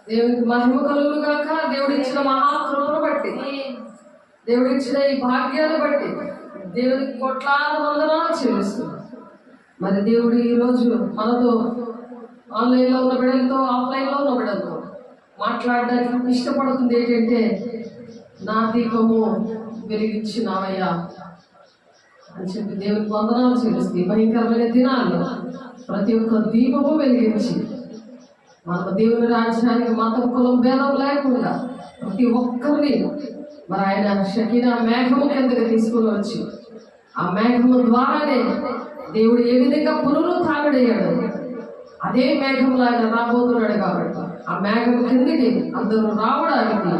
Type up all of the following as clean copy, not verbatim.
దేవునికి మహిమ కలుగును గాక. దేవుడిచ్చిన మహాకృపను బట్టి, దేవుడిచ్చిన ఈ భాగ్యాన్ని బట్టి దేవునికి కోట్లాది వందనాలు చెల్లిస్తున్నాం. మరి దేవుడు ఈరోజు మనతో ఆన్లైన్లో ఉన్న బిడ్డలతో, ఆఫ్లైన్లో ఉన్న బిడ్డలతో మాట్లాడడానికి ఇష్టపడుతుంది ఏంటంటే, నా దీపము వెలిగించినావయ్యా అని చెప్పి దేవునికి వందనాలు చెల్లిస్తుంది. భయంకరమైన దినాల్లో ప్రతి ఒక్క దీపము వెలిగించి మన దేవుని రాజ్యానికి మతం కులం భేదం లేకుండా ప్రతి ఒక్కరిని మరి ఆయన షకీనా మేఘము కిందకి తీసుకుని వచ్చి ఆ మేఘము ద్వారానే దేవుడు ఏ విధంగా పునరుత్థానుడయ్యాడు అదే మేఘంలాగా రాబోతున్నాడు. కాబట్టి ఆ మేఘం కిందకి అందరూ రావడానికి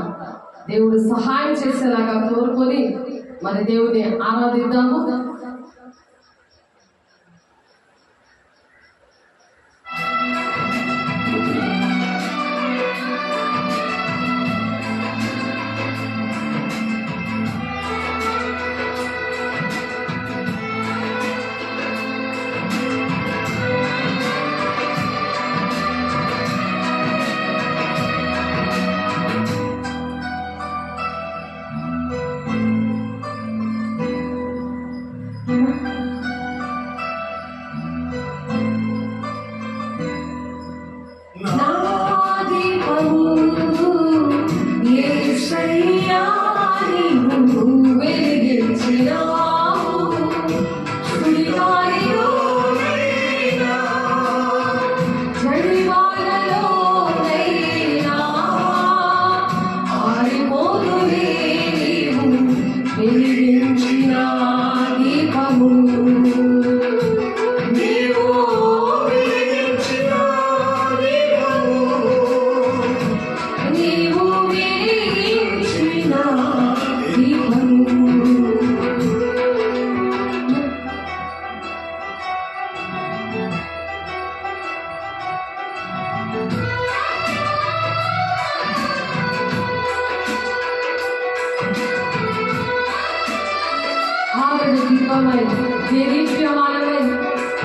దేవుడు సహాయం చేసేలాగా కోరుకొని మరి దేవుని ఆరాధిద్దాము.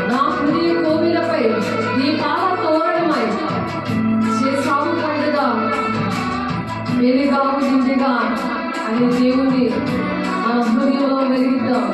నా హృదయ కోవిలపై దీపాల తోరణమై చేసావు పండుగ వెలిగావు నిండుగా అనే దేవుని మన హృదయంలో వెలిగిద్దాం.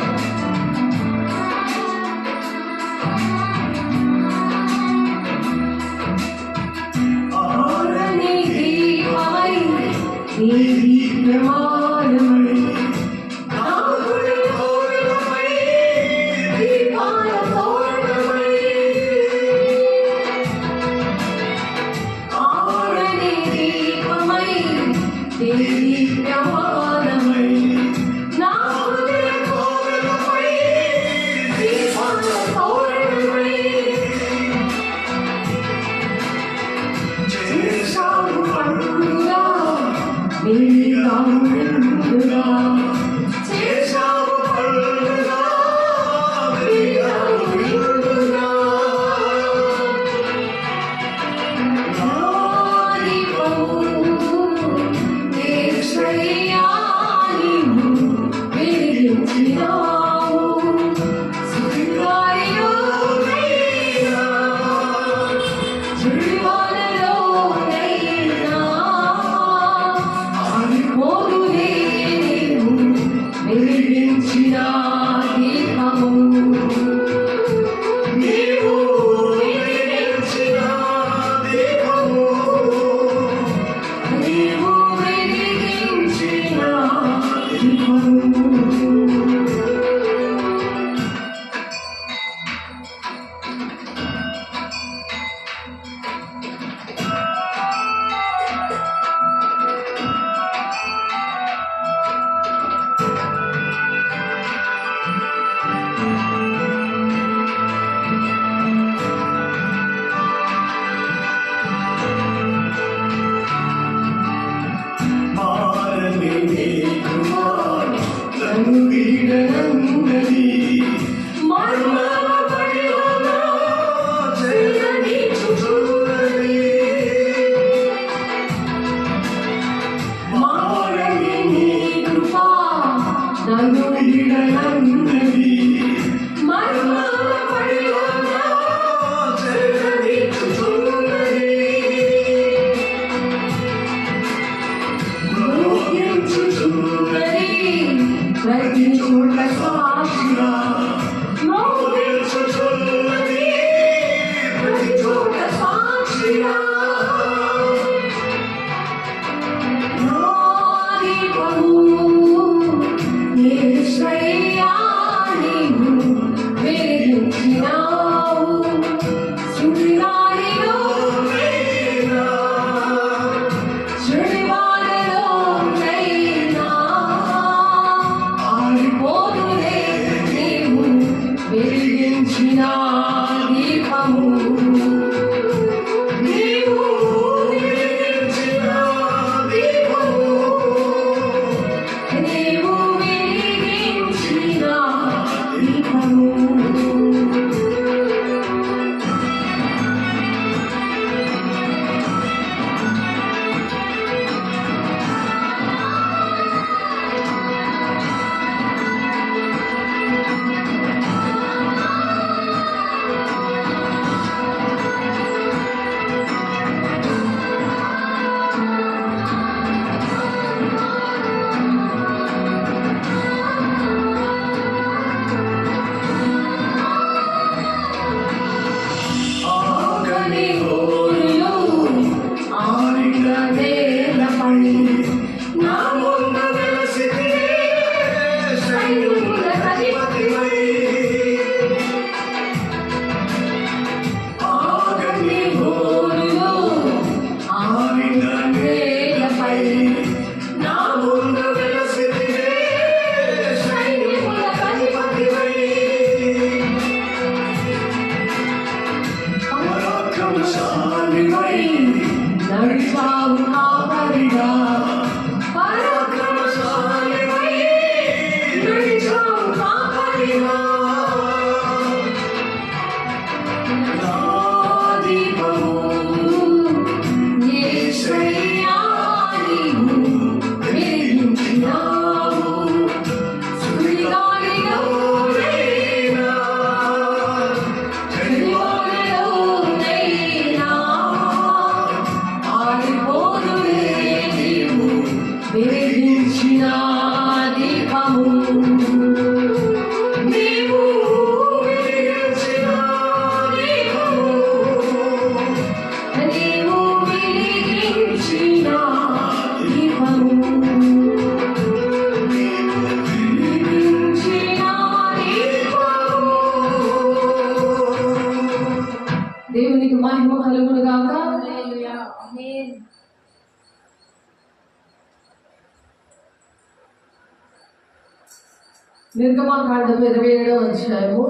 నిర్గమకాండం 27వ అధ్యాయము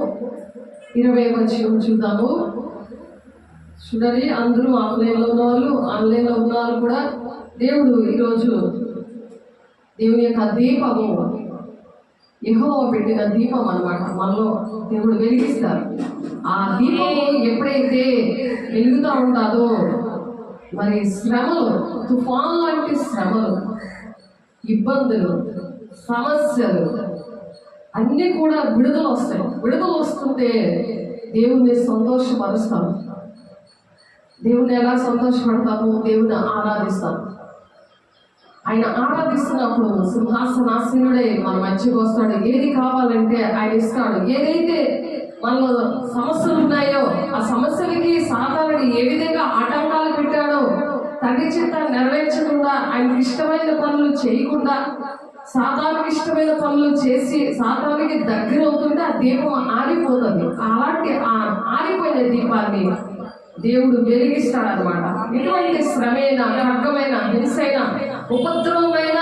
20వ వచనం చూద్దాము. చూడండి, అందరూ ఆన్లైన్లో ఉన్నవాళ్ళు, ఆన్లైన్లో ఉన్నవాళ్ళు కూడా దేవుడు ఈరోజు దేవుని యొక్క దీపము, యెహోవా పెట్టిన దీపం అన్నమాట, మనలో దేవుడు వెలిగిస్తారు. ఆ దీపము ఎప్పుడైతే వెలుగుతూ ఉంటుందో మరి శ్రమలు, తుఫాన్ లాంటి శ్రమలు, ఇబ్బందులు, సమస్యలు అన్నీ కూడా విడుదల వస్తాయి. విడుదల వస్తుంటే దేవుణ్ణి సంతోషపరుస్తాము. దేవుణ్ణి ఎలా సంతోషపడతాము? దేవుని ఆరాధిస్తాము. ఆయన ఆరాధిస్తున్నప్పుడు సింహాసనాసీనుడే మన మధ్యకు వస్తాడు. ఏది కావాలంటే ఆయన ఇస్తాడు. ఏదైతే మనలో సమస్యలు ఉన్నాయో ఆ సమస్యలకి సాతానుడు ఏ విధంగా ఆటంకాలు పెట్టాడో, తండ్రి చిత్తాన్ని నెరవేర్చకుండా, ఆయనకి ఇష్టమైన పనులు చేయకుండా, సాతానుకి ఇష్టమైన పనులు చేసి సాతానుకి దగ్గర అవుతుంటే ఆ దీపం ఆరిపోతుంది. అలాంటి ఆ ఆరిపోయిన దీపాన్ని దేవుడు వెలిగిస్తాడనమాట. ఎటువంటి శ్రమైన, ఖడ్గమైన, హింసైన, ఉపద్రవమైన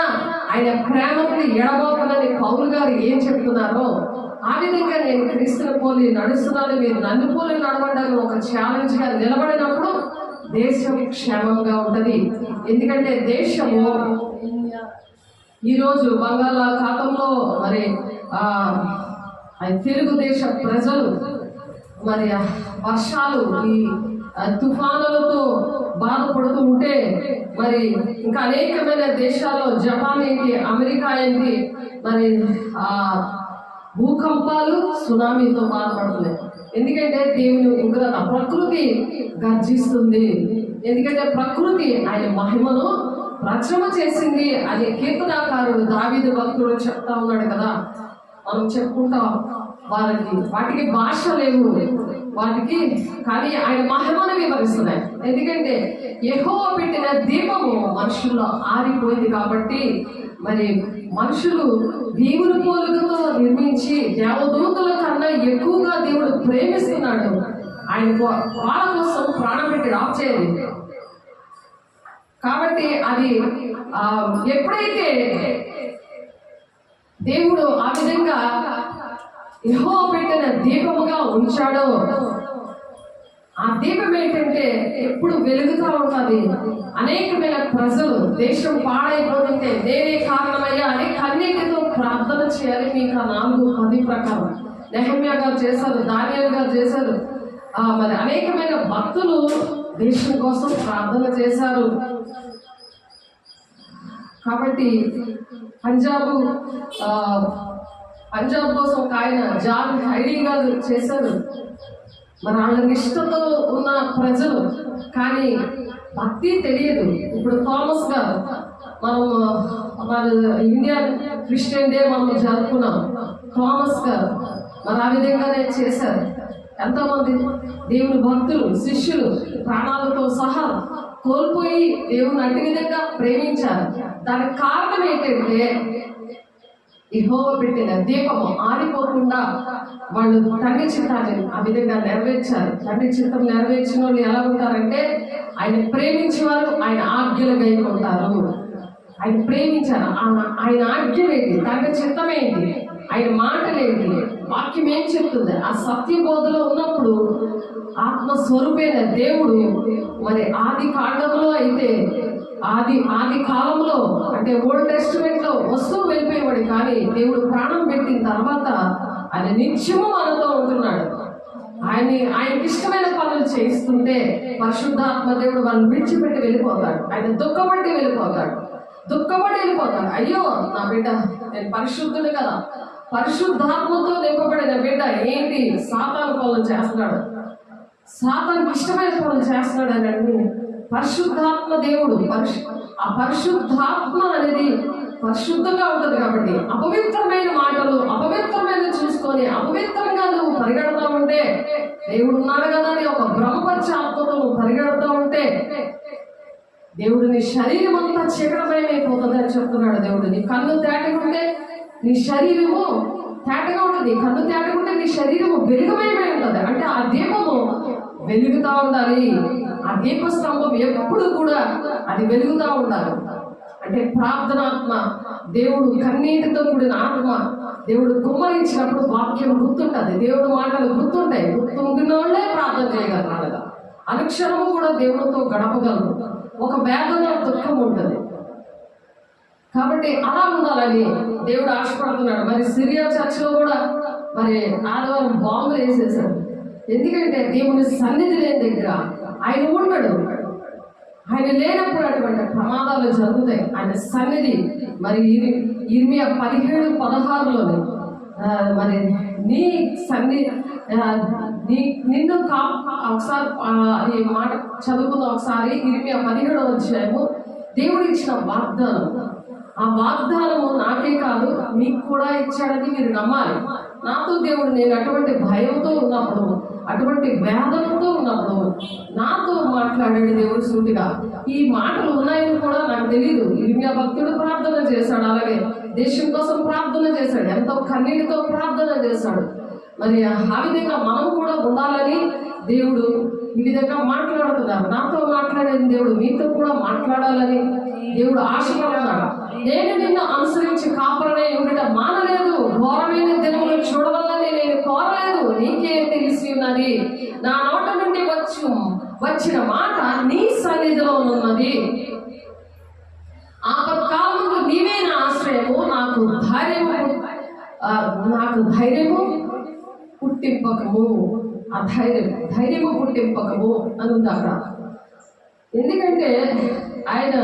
ఆయన ప్రేమకి ఎడబాపనని పౌలు గారు ఏం చెప్తున్నారో ఆ విధంగా నేను క్రీస్తుని పోలి నడుస్తున్నాను, మీరు నన్ను పోలి నడవడానికి ఒక ఛాలెంజ్ గా నిలబడినప్పుడు దేశం క్షేమంగా ఉంటది. ఎందుకంటే దేశము ఈరోజు బంగాళాఖాతంలో మరి తెలుగుదేశ ప్రజలు మరి వర్షాలు, ఈ తుఫానులతో బాధపడుతూ ఉంటే, మరి ఇంకా అనేకమైన దేశాల్లో జపాన్ ఏంటి, అమెరికా ఏంటి, మరి భూకంపాలు, సునామీతో బాధపడుతున్నాయి. ఎందుకంటే దేవుని ఉగ్రత, ప్రకృతి గర్జిస్తుంది. ఎందుకంటే ప్రకృతి ఆయన మహిమను ప్రచురణ చేసింది. అది కీర్తనాకారుడు దావీదు భక్తుడు చెప్తా ఉన్నాడు కదా. మనం చెప్పుకుంటాం, వాటికి భాష లేవు వాటికి, కానీ ఆయన మహిమను వివరిస్తున్నాయి. ఎందుకంటే యెహోవా పెట్టిన దీపము మనుషుల్లో ఆరిపోయింది కాబట్టి, మరి మనుషులు దేవుని పోలికతో నిర్మించి దేవదూతల కన్నా ఎక్కువగా దేవుడు ప్రేమిస్తున్నాడు. ఆయన వాళ్ళ కోసం ప్రాణం పెట్టి ఆఫ్ చేయాలి. కాబట్టి అది ఎప్పుడైతే దేవుడు ఆ విధంగా యెహోవా పెట్టిన దీపముగా ఉంచాడో, ఆ దీపం ఏంటంటే ఎప్పుడు వెలుగుతూ ఉంటుంది. అనేకమైన ప్రజలు దేశం పాడైపోతుంటే నేనే కారణమయ్యా అని కన్నీటితో ప్రార్థన చేయాలి. మీకు 4:10 ప్రకారం నెహమ్యా గారు చేశారు, దానియేలు గారు చేశారు. మరి అనేకమైన భక్తులు దేశం కోసం ప్రార్థన చేశారు. కాబట్టి పంజాబ్ కోసం ఒక ఆయన జాన్ హైడీ గారు చేశారు. మరి వాళ్ళ నిష్ఠతో ఉన్న ప్రజలు, కానీ భక్తి తెలియదు. ఇప్పుడు థామస్ గారు, మనం మన ఇండియన్ క్రిస్టియన్ డే మనం జరుపుకున్నాం. థామస్ గారు మరి ఆ విధంగానే చేశారు. ఎంతోమంది దేవుని భక్తులు, శిష్యులు ప్రాణాలతో సహా కోల్పోయి దేవుని అట్టి విధంగా ప్రేమించారు. దానికి కారణం ఏంటంటే యెహోవా పెట్టిన దీపము ఆరిపోకుండా వాళ్ళు తండ్రి చిత్తాన్ని ఆ విధంగా నెరవేర్చారు. తండ్రి చిత్తం నెరవేర్చిన వాళ్ళు ఎలా ఉంటారంటే, ఆయన ప్రేమించేవారు ఆయన ఆజ్ఞలు గైకొంటారు. ఆయన ప్రేమించారు, ఆయన ఆజ్ఞలేంటి, తండ్రి చిత్తమేంటి, ఆయన మాటలేంటి, వాక్యం ఏం చెప్తుంది, ఆ సత్య బోధలో ఉన్నప్పుడు ఆత్మస్వరూపైన దేవుడు మరి ఆది కాండంలో అయితే ఆది కాలంలో అంటే ఓల్డ్ టెస్టిమెంట్ లో వస్తూ వెళ్ళిపోయేవాడు, కానీ దేవుడు ప్రాణం పెట్టిన తర్వాత ఆయన నిత్యము మనతో ఉంటున్నాడు. ఆయనకి ఇష్టమైన పనులు చేయిస్తుంటే పరిశుద్ధాత్మ దేవుడు వాళ్ళని విడిచిపెట్టి వెళ్ళిపోతాడు. ఆయన దుఃఖపడి వెళ్ళిపోతాడు. అయ్యో నా బిడ్డ, నేను పరిశుద్ధుడు కదా, పరిశుద్ధాత్మతో నింపబడిన బిడ్డ ఏంటి సాతాను పనులు చేస్తున్నాడు, సాతానికి ఇష్టమైన పనులు చేస్తున్నాడు అని అంటే పరిశుద్ధాత్మ దేవుడు, ఆ పరిశుద్ధాత్మ అనేది పరిశుద్ధంగా ఉంటుంది. కాబట్టి అపవిత్రమైన మాటలు, అపవిత్రమైన చూసుకొని అపవిత్రంగా నువ్వు పరిగెడతా ఉంటే, దేవుడు ఉన్నాడు కదా అని ఒక బ్రహ్మపరిచే ఆత్మతో నువ్వు పరిగెడతా ఉంటే దేవుడు నీ శరీరం అంతా చీకటమయమైపోతుంది అని చెప్తున్నాడు. దేవుడు నీ కన్ను తేటకుంటే నీ శరీరము తేటగా ఉంటుంది, కన్ను తేటకుంటే నీ శరీరము వెలుగుమయమై ఉంటుంది. అంటే ఆ దీపము వెలుగుతూ ఉండాలి. ఆ దీపస్తంభం ఎప్పుడు కూడా అది వెలుగుతూ ఉండాలి. అంటే ప్రార్థనాత్మ, దేవుడు కన్నీటితో కూడిన ఆత్మ దేవుడు కుమ్మరించినప్పుడు వాక్యం గుర్తుంటుంది, దేవుడు మాటలు గుర్తుంటాయి. గుర్తుంటున్న వాళ్ళే ప్రార్థన చేయగలరు, అనుక్షణము కూడా దేవుడితో గడపగలరు. ఒక వేదన దుఃఖం ఉంటుంది. కాబట్టి అలా ఉండాలని దేవుడు ఆశపడుతున్నాడు. మరి సిరియా చర్చిలో కూడా మరి ఆదివారం బాంబులు వేసేసాడు. ఎందుకంటే దేవుని సన్నిధి లేని దగ్గర ఆయన ఉండడు. ఆయన లేనప్పుడు అటువంటి ప్రమాదాలు జరుగుతాయి. ఆయన సన్నిధి మరి ఇర్మియా 17:16లోనే మరి నీ నిన్ను ఒకసారి అది మాట చదువుకుందాం ఒకసారి. ఇర్మియా 17వ అధ్యాయము. దేవుడు ఇచ్చిన వాగ్దానం, ఆ వాగ్దానము నాకే కాదు మీకు కూడా ఇచ్చాడని మీరు నమ్మాలి. నాతో దేవుడు నేను అటువంటి భయంతో ఉన్నప్పుడు, అటువంటి వేదనతో ఉన్నప్పుడు నాతో మాట్లాడాడు దేవుడు సూటిగా. ఈ మాటలు ఉన్నాయని కూడా నాకు తెలియదు. ఇర్మియా భక్తుడు ప్రార్థన చేశాడు, అలాగే దేశం కోసం ప్రార్థన చేశాడు, ఎంతో కన్నీటితో ప్రార్థన చేశాడు. మరి ఆ విధంగా మనం కూడా ఉండాలని దేవుడు ఈ విధంగా మాట్లాడుతున్నారు. నాతో మాట్లాడేది దేవుడు మీతో కూడా మాట్లాడాలని దేవుడు ఆశపడుతున్నాడు. నేను నిన్ను అనుసరించి కాపరనే ఉండుట మానలేదు, ఘోరమైన దినములు చూడవల్లని నేను కోరలేదు. నీకే తెలిసి ఉన్నది, నా నోట నుండి వచ్చిన మాట నీ సన్నిధిలో ఉన్నది. ఆపత్కాలములో నీవే నా ఆశ్రయము, నాకు ధైర్యము పుట్టింపకము. ఆ ధైర్యము పుట్టింపకము అని ఉంది అక్కడ. ఎందుకంటే ఆయన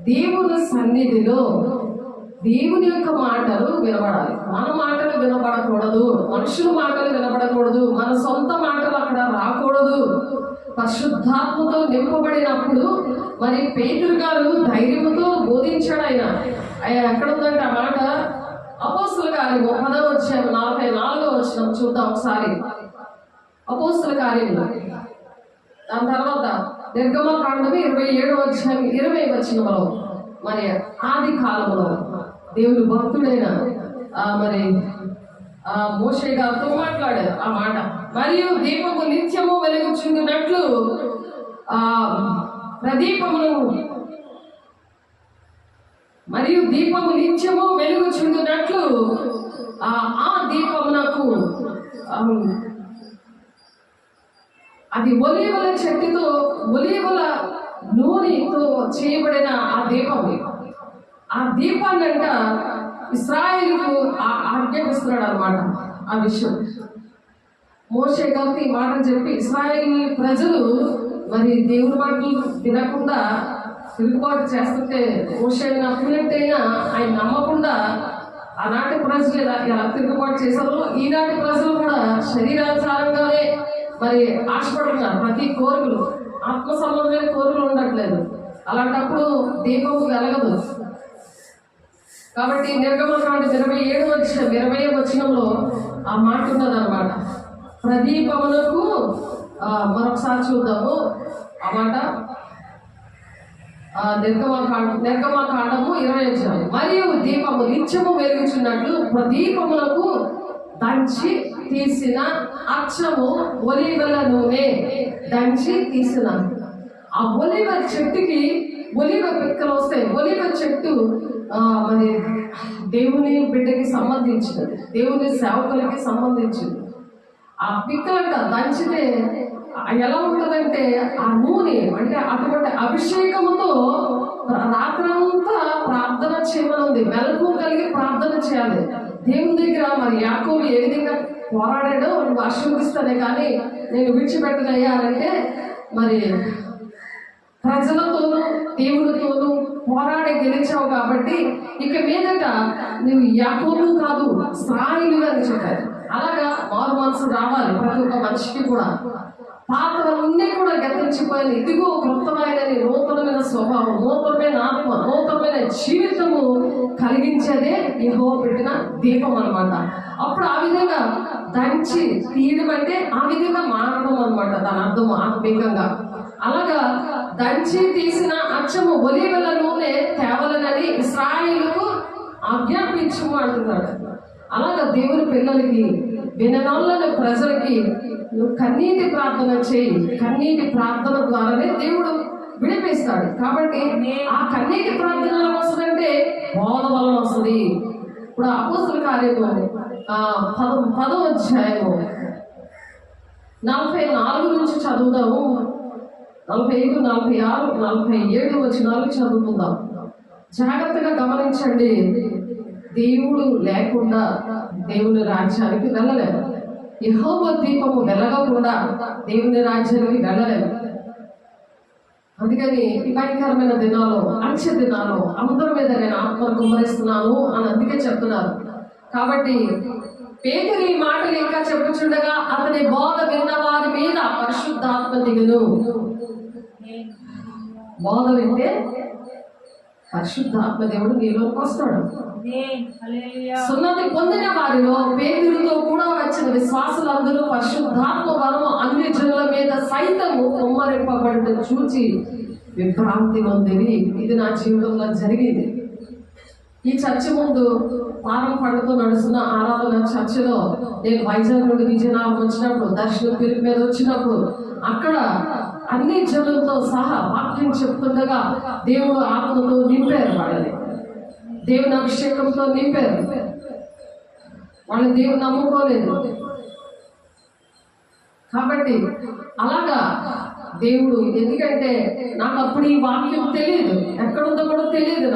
దేవుని సన్నిధిలో దేవుని యొక్క మాటలు వినబడాలి. మన మాటలు వినబడకూడదు, మనుషుల మాటలు వినబడకూడదు, మన సొంత మాటలు అక్కడ రాకూడదు. పరిశుద్ధాత్మతో నింపబడినప్పుడు మరి పేతురు గారు ధైర్యంతో బోధించాడు. ఆయన ఎక్కడ ఉందంటే ఆ మాట అపోస్తుల కార్యము 10వ అధ్యాయం 44వ వచనం చూద్దాం ఒకసారి. అపోస్తుల కార్యము, దాని తర్వాత నిర్గమకాండము 27వ అధ్యాయం 20వ వచనంలో మరి ఆది కాలంలో దేవుని భక్తుడైన మరి మోషే గారితో మాట్లాడారు ఆ మాట. మరియు దీపము నిత్యము వెలుగుచున్నట్లు దీపము నిత్యము వెలుగుచున్నట్లు ఆ దీపమునకు అది ఒలీవల చెట్టుతో ఒలీవల నూనెతో చేయబడిన ఆ దీపాన్ని అంట ఇశ్రాయేలుకు ఆజ్ఞాపిస్తున్నాడు అనమాట. ఆ విషయం మోషే గారికి ఈ మాటలు చెప్పి ఇశ్రాయేలు ప్రజలు మరి దేవుని మాటలు వినకుండా తిరుగుబాటు చేస్తుంటే మోషే నమ్మినట్టయినా ఆయన నమ్మకుండా ఆనాటి ప్రజలు ఎలా తిరుగుబాటు చేశారో ఈనాటి ప్రజలు కూడా శరీరానుసారంగానే మరి ఆశపడుతున్నారు. ప్రతి కోరికలు ఆత్మ సంబంధమైన కోరికలు ఉండట్లేదు. అలాంటప్పుడు దీపం వెలగదు. కాబట్టి నిర్గమకాండ 20వ వచనంలో ఆ మాట ఉన్నదన్నమాట. ప్రదీపమునకు మరొకసారి చూద్దాము ఆ మాట. నిర్గమకాండము 20వ. మరియు దీపము నిత్యము వెలుగుచున్నట్లు ప్రదీపములకు దంచి తీసిన అచ్చము ఒలీవల నూనె దంచి తీసిన. ఆ ఒలివ చెట్టుకి ఒలివ పిక్కలు వస్తాయి. ఒలివ చెట్టు మరి దేవుని బిడ్డకి సంబంధించినది, దేవుని సేవకులకి సంబంధించింది. ఆ పిక్కలంట దంచితే ఎలా ఉంటుందంటే ఆ నూనె అంటే అటువంటి అభిషేకముతో రాత్రంతా ప్రార్థన చేయమనుంది. మెలకు కలిగి ప్రార్థన చేయాలి దేవుని దగ్గర. మరి యాకోబు ఏ విధంగా పోరాడాడో నువ్వు ఆశీర్వదిస్తానే కానీ నేను విడిచిపెట్టనయ్యానంటే మరి ప్రజలతోనూ దేవుడితోనూ పోరాడి గెలిచావు కాబట్టి ఇక మీదట నువ్వు యాకోబు కాదు ఇశ్రాయేలు అని చెప్పారు. అలాగా మారు మనసు రావాలి ప్రతి ఒక్క మనిషికి కూడా. పాత్రలన్నీ కూడా గతించిపోయిన ఇదిగో కృతమైన నూతనమైన స్వభావం, నూతనమైన ఆత్మ, నూతనమైన జీవితము కలిగించేదే యెహోవా పెట్టిన దీపం అనమాట. అప్పుడు ఆ విధంగా దంచి తీయడం అంటే ఆ విధంగా మారడం అనమాట దాని అర్థం ఆత్మీకంగా. అలాగా దంచి తీసిన అచ్చము ఒలీవల నూనె తేవలనని ఇశ్రాయేలుకు ఆజ్ఞాపించము అంటున్నాడు. అలాగా దేవుని పిల్లలకి విననోళ్ళని ప్రజలకి నువ్వు కన్నీటి ప్రార్థన చేయి. కన్నీటి ప్రార్థన ద్వారానే దేవుడు విడిపిస్తాడు. కాబట్టి ఆ కన్నీటి ప్రార్థన ఎలా వస్తుందంటే బోధ వలన వస్తుంది. ఇప్పుడు అపోస్తుల కార్యము 10వ అధ్యాయము 44 నుంచి చదువుదాము. 45, 46, 47 వచనాలు చదువుకుందాం. జాగ్రత్తగా గమనించండి. దేవుడు లేకుండా దేవుని రాజ్యానికి వెళ్ళలేము. యెహోవా దీపము వెలగకుండా దేవుని రాజ్యానికి వెళ్ళలేము. అందుకని ఈ భయంకరమైన దినాలు, అంచె దినాలు అందరి మీద నేను ఆత్మను కుమ్మరిస్తున్నాను అని అందుకే చెప్తున్నారు. కాబట్టి పేతురు ఈ మాటలు ఇంకా చెప్పుచుండగా అతని బోధ విన్న వారి మీద పరిశుద్ధాత్మ దిగును. బోధ వింటే పరిశుద్ధాత్మ దేవుడు నీలోకి వస్తాడు. సున్నతి పొందిన వారిలో పేతురుతో కూడా వచ్చిన విశ్వాసులందరూ పరిశుద్ధాత్మ వరము అన్ని జనుల మీద సైతము కుమ్మరింపబడి చూచి విభ్రాంతి నొందిరి. ఇది నా జీవితంలో జరిగింది. ఈ చర్చ ముందు వారం పండుగ నడుస్తున్న ఆరాధన చర్చలో నేను వైజాగ్ నుండి విజయనగరం వచ్చినప్పుడు, దర్శనం పిలుపు మీద వచ్చినప్పుడు అక్కడ అన్ని జనులతో సహా వాక్యం చెప్తుండగా దేవుడు ఆత్మతో నింపారు. వాళ్ళని దేవుని అభిషేకంతో నింపారు. వాళ్ళు దేవుని నమ్ముకోలేదు. కాబట్టి అలాగా దేవుడు, ఎందుకంటే నాకు అప్పుడు ఈ వాక్యం తెలియదు, ఎక్కడుందో కూడా తెలియదు.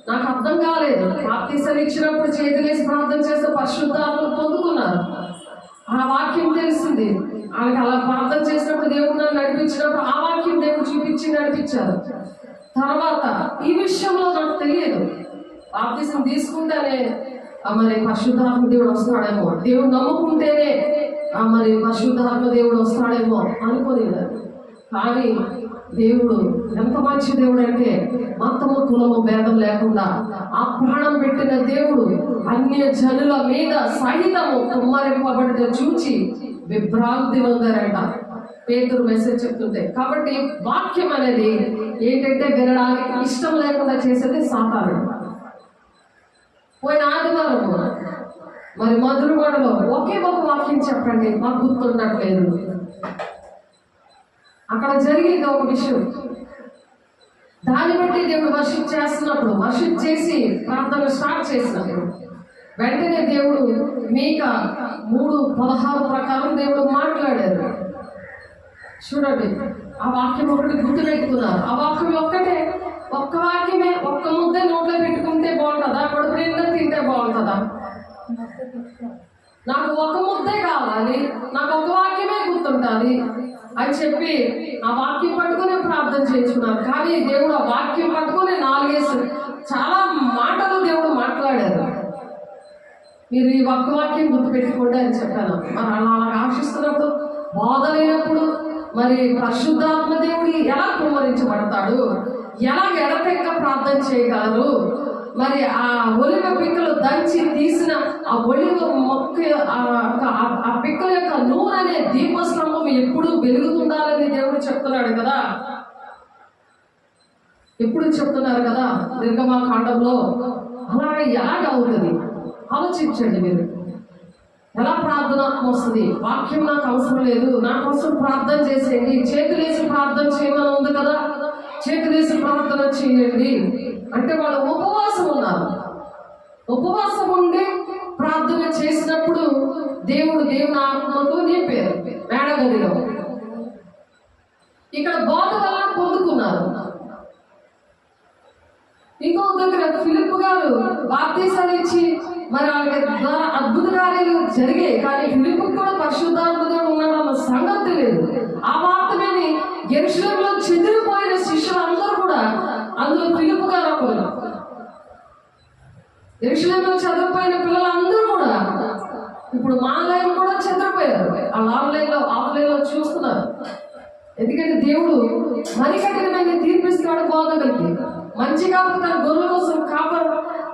నాకు అర్థం కాలేదు. బాప్తీసాలు ఇచ్చినప్పుడు చేతులేసి ప్రార్థన చేస్తే పరిశుద్ధాత్మను పొందుకున్నారు. ఆ వాక్యం తెలిసింది వాళ్ళకి. అలా ప్రార్థన చేసినప్పుడు దేవుడు నన్ను నడిపించినప్పుడు ఆ వాక్యం దేవుడు చూపించి నడిపించారు. తర్వాత ఈ విషయంలో నాకు తెలియదు. బాప్తీసం తీసుకుంటేనే మరి పరిశుద్ధాత్మ దేవుడు వస్తాడేమో, దేవుడు నమ్ముకుంటేనే మరి పరిశుద్ధాత్మ దేవుడు వస్తాడేమో అనుకోలేదు. కానీ దేవుడు ఎంత మంచి దేవుడు అంటే మతము కులము భేదం లేకుండా ఆ ప్రాణం పెట్టిన దేవుడు అన్య జనుల మీద సహితము కుమ్మరింపబడిన చూచి విభ్రాంతి నొందారంట పేతురు మెసేజ్ చెప్తుంటే. కాబట్టి వాక్యం అనేది ఏంటంటే వినడానికి ఇష్టం లేకుండా చేసేది సాతాను. పోయిన ఆదివారం మరి మధురవాడలో ఒకే ఒక వాక్యం చెప్పండి, మాకు గుర్తున్నట్లేదు. అక్కడ జరిగేది ఒక విషయం. దాన్ని బట్టి దేవుడు వర్షిప్ చేస్తున్నప్పుడు, వర్షిప్ చేసి ప్రార్థన స్టార్ట్ చేసినప్పుడు వెంటనే దేవుడు మీకా 3:16 ప్రకారం దేవుడు మాట్లాడారు. చూడండి, ఆ వాక్యం ఒకటి గుర్తుపెట్టుకున్నారు. ఆ వాక్యం ఒక్క వాక్యమే, ఒక్క ముద్దే నోట్లో పెట్టుకుంటే బాగుంటుందా? కడుపు నిండా తింటే బాగుంటుందా? నాకు ఒక ముద్దే కావాలి, నాకు ఒక వాక్యమే గుర్తుంటుంది అని చెప్పి ఆ వాక్యం పట్టుకునే ప్రార్థన చేయించుకున్నారు. కానీ దేవుడు ఆ వాక్యం పట్టుకుని 4 చాలా మాటలు దేవుడు మాట్లాడారు. మీరు ఈ ఒక్క వాక్యం గుర్తుపెట్టుకోండి అని చెప్పాను. మరి అలా ఆశిస్తున్నప్పుడు, బోధ లేనప్పుడు మరి పరిశుద్ధాత్మ దేవుడు ఎలా కుమ్మరించబడతాడు, ఎలా ఎడతెక్క ప్రార్థన చేయగలరు? మరి ఆ ఒలివ పిక్కలు దంచి తీసిన ఆ ఒలివ మొక్క ఆ పిక్కల యొక్క నూనె అనే దీపస్తంభం ఎప్పుడు వెలుగుతుండాలని దేవుడు చెప్తున్నాడు కదా, ఎప్పుడు చెప్తున్నారు కదా నిర్గమాకాండంలో. అలాగే ఎలాగవుతుంది ఆలోచించండి. మీరు ఎలా ప్రార్థన వస్తుంది? వాక్యం నాకు అవసరం లేదు, నా కోసం ప్రార్థన చేసేయండి, చేతులేసి ప్రార్థన చేయమని ఉంది కదా, చేతులేసి ప్రార్థన చేయండి అంటే వాళ్ళు ఉపవాసం ఉన్నారు. ఉపవాసం ఉండి ప్రార్థన చేసినప్పుడు దేవుని ఆత్మతో నింపారు మేడగదిలో. ఇక్కడ బోధ వల్ల పొందుకున్నారు. ఇంకో దగ్గర ఫిలిప్ గారు బాప్తీసాలు ఇచ్చి మరి వాళ్ళకి ద్వారా అద్భుత కార్యాలు జరిగాయి. కానీ ఫిలిప్ కూడా పరిశుద్ధాత్మతో ఉన్నాడన్న సంగతి తెలియదు. ఆ వార్త మీద యెరూషలేములో చెదిరిపోయిన శిష్యులు అందరూ కూడా, అందులో ఫిలిప్ గారు ఒకరు. యెరూషలేములో చదివిపోయిన పిల్లలందరూ కూడా ఇప్పుడు ఆన్లైన్ కూడా చెదిరిపోయారు. వాళ్ళు ఆఫ్లైన్ లో చూస్తున్నారు. ఎందుకంటే దేవుడు మరి కఠినమైన తీర్పిస్తాడు బోధకులకి. మంచి కాబట్టి తన గొర్రెల కోసం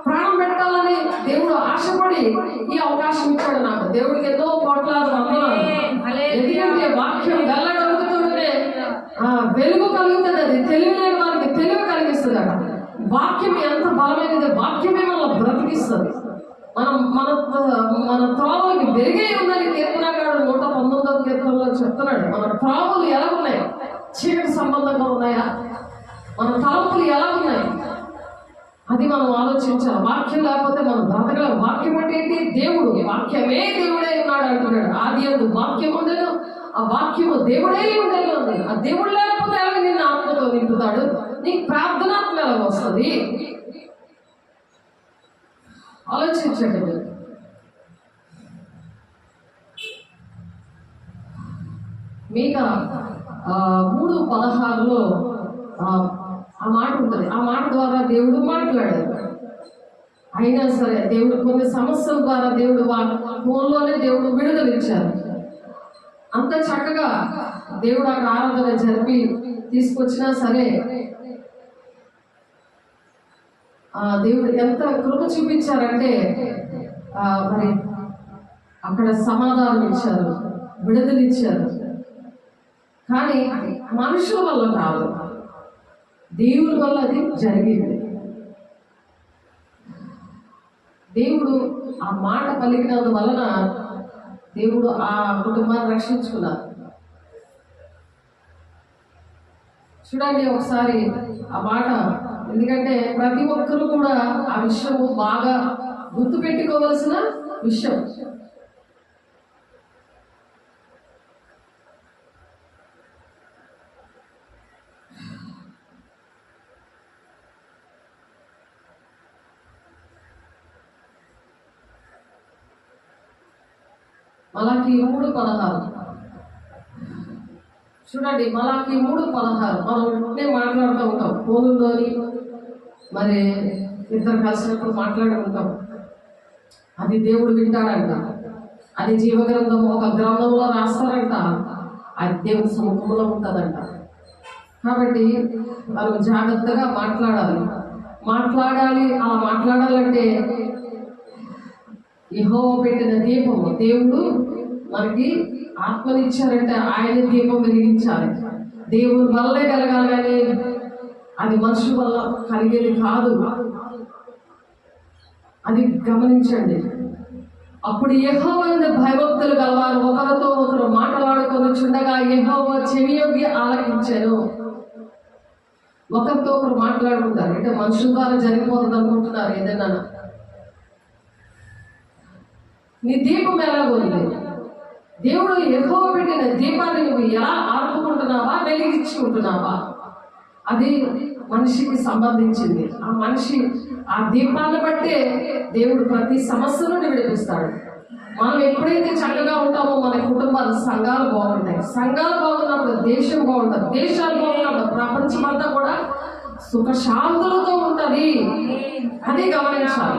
ప్రాణం పెట్టాలని దేవుడు ఆశపడి ఈ అవకాశం ఇచ్చాడు నాకు. దేవుడికి ఎన్నో కోట్లాది వందనాలు. ఎందుకంటే వాక్యం వెళ్ళగలుగుతుంటే వెలుగు కలుగుతుంది. అది తెలివి లేని వారికి తెలివి కలిగిస్తుంది. వాక్యం ఎంత బలమైనది, వాక్యమే మనల్ని బ్రతికిస్తుంది. మనం మన మన త్రోవలకి వెలుగే ఉందని కీర్తనకారుడు 119వ కీర్తనలో చెప్తున్నాడు. మన త్రోవలు ఎలా ఉన్నాయి? చీకటి సంబంధంగా ఉన్నాయా? మన తలంపులు ఎలా ఉన్నాయి? అది మనం ఆలోచించాలి. వాక్యం లేకపోతే మనం బ్రతకలేం. వాక్యం అంటే ఏంటి? దేవుడు. వాక్యమే దేవుడే ఉన్నాడు అంటున్నాడు. ఆది యందు వాక్యం ఉండేను, ఆ వాక్యము దేవుడే ఉండేను అన్నాడు. ఆ దేవుడు లేకపోతే ఎలా నిన్ను ఆత్మతో నింపుతాడు? నీకు ప్రార్థనాత్మ ఎలా వస్తుంది? ఆలోచించండి మీరు. మీక 3:16లో ఆ మాట ఉంటుంది. ఆ మాట ద్వారా దేవుడు మాట్లాడాడు. అయినా సరే దేవుడు కొన్ని సమస్యల ద్వారా దేవుడు ఫోన్లోనే దేవుడు విడుదల ఇచ్చారు. అంత చక్కగా దేవుడు అక్కడ ఆరాధన జరిపి తీసుకొచ్చినా సరే దేవుడు ఎంత కృప చూపించారంటే మరి అక్కడ సమాధానం ఇచ్చారు, విడుదల ఇచ్చారు. కానీ మనుషుల వల్ల కాదు, దేవుడి వల్ల అది జరిగింది. దేవుడు ఆ మాట పలికినందు వలన దేవుడు ఆ కుటుంబాన్ని రక్షించుకున్నారు. చూడండి ఒకసారి ఆ మాట. ఎందుకంటే ప్రతి ఒక్కరూ కూడా ఆ విషయము బాగా గుర్తుపెట్టుకోవలసిన విషయం. మలాకి 3:16 చూడండి. మలాకి 3:16 మనం ఉంటే మాట్లాడుతూ ఉంటాం ఫోనుల్లోని, మరి ఇద్దరు కలిసినప్పుడు మాట్లాడుకుంటాం. అది దేవుడు వింటాడంట. అది జీవగ్రంథం ఒక గ్రంథంలో రాస్తారంట. అది దేవుడి సముఖంలో ఉంటుందంట. కాబట్టి మనం జాగ్రత్తగా మాట్లాడాలి. అలా మాట్లాడాలంటే యెహోవా పెట్టిన దీపము, దేవుడు మనకి ఆత్మనిచ్చారంటే ఆయన దీపం వెలిగించాలి. దేవుని వల్లే కలగాలి కానీ అది మనుషుల వల్ల కలిగేది కాదు. అది గమనించండి. అప్పుడు యెహోవా యందు భయభక్తులు గలవారు ఒకరితో ఒకరు మాట్లాడుకొని చుండగా యెహోవా చెవియొగ్గి ఆలకించెను. ఒకరితో ఒకరు మాట్లాడుకుంటారు అంటే మనుషుల ద్వారా జరిగిపోతుంది అనుకుంటున్నారు. ఏదైనా నీ దీపం ఎలాగోంది? దేవుడు యెహోవా పెట్టిన దీపాన్ని నువ్వు ఎలా ఆర్పుకుంటున్నావా, వెలిగించుకుంటున్నావా? అది మనిషికి సంబంధించింది. ఆ మనిషి ఆ దీపాన్ని బట్టే దేవుడు ప్రతి సమస్య నుండి విడిపిస్తాడు. మనం ఎప్పుడైతే చక్కగా ఉంటామో మన కుటుంబాలు, సంఘాలు బాగుంటాయి. సంఘాలు బాగున్నప్పుడు దేశం బాగుంటుంది. దేశాలు బాగున్నప్పుడు ప్రపంచం అంతా కూడా సుఖశాంతులతో ఉంటుంది. అది గమనించాలి.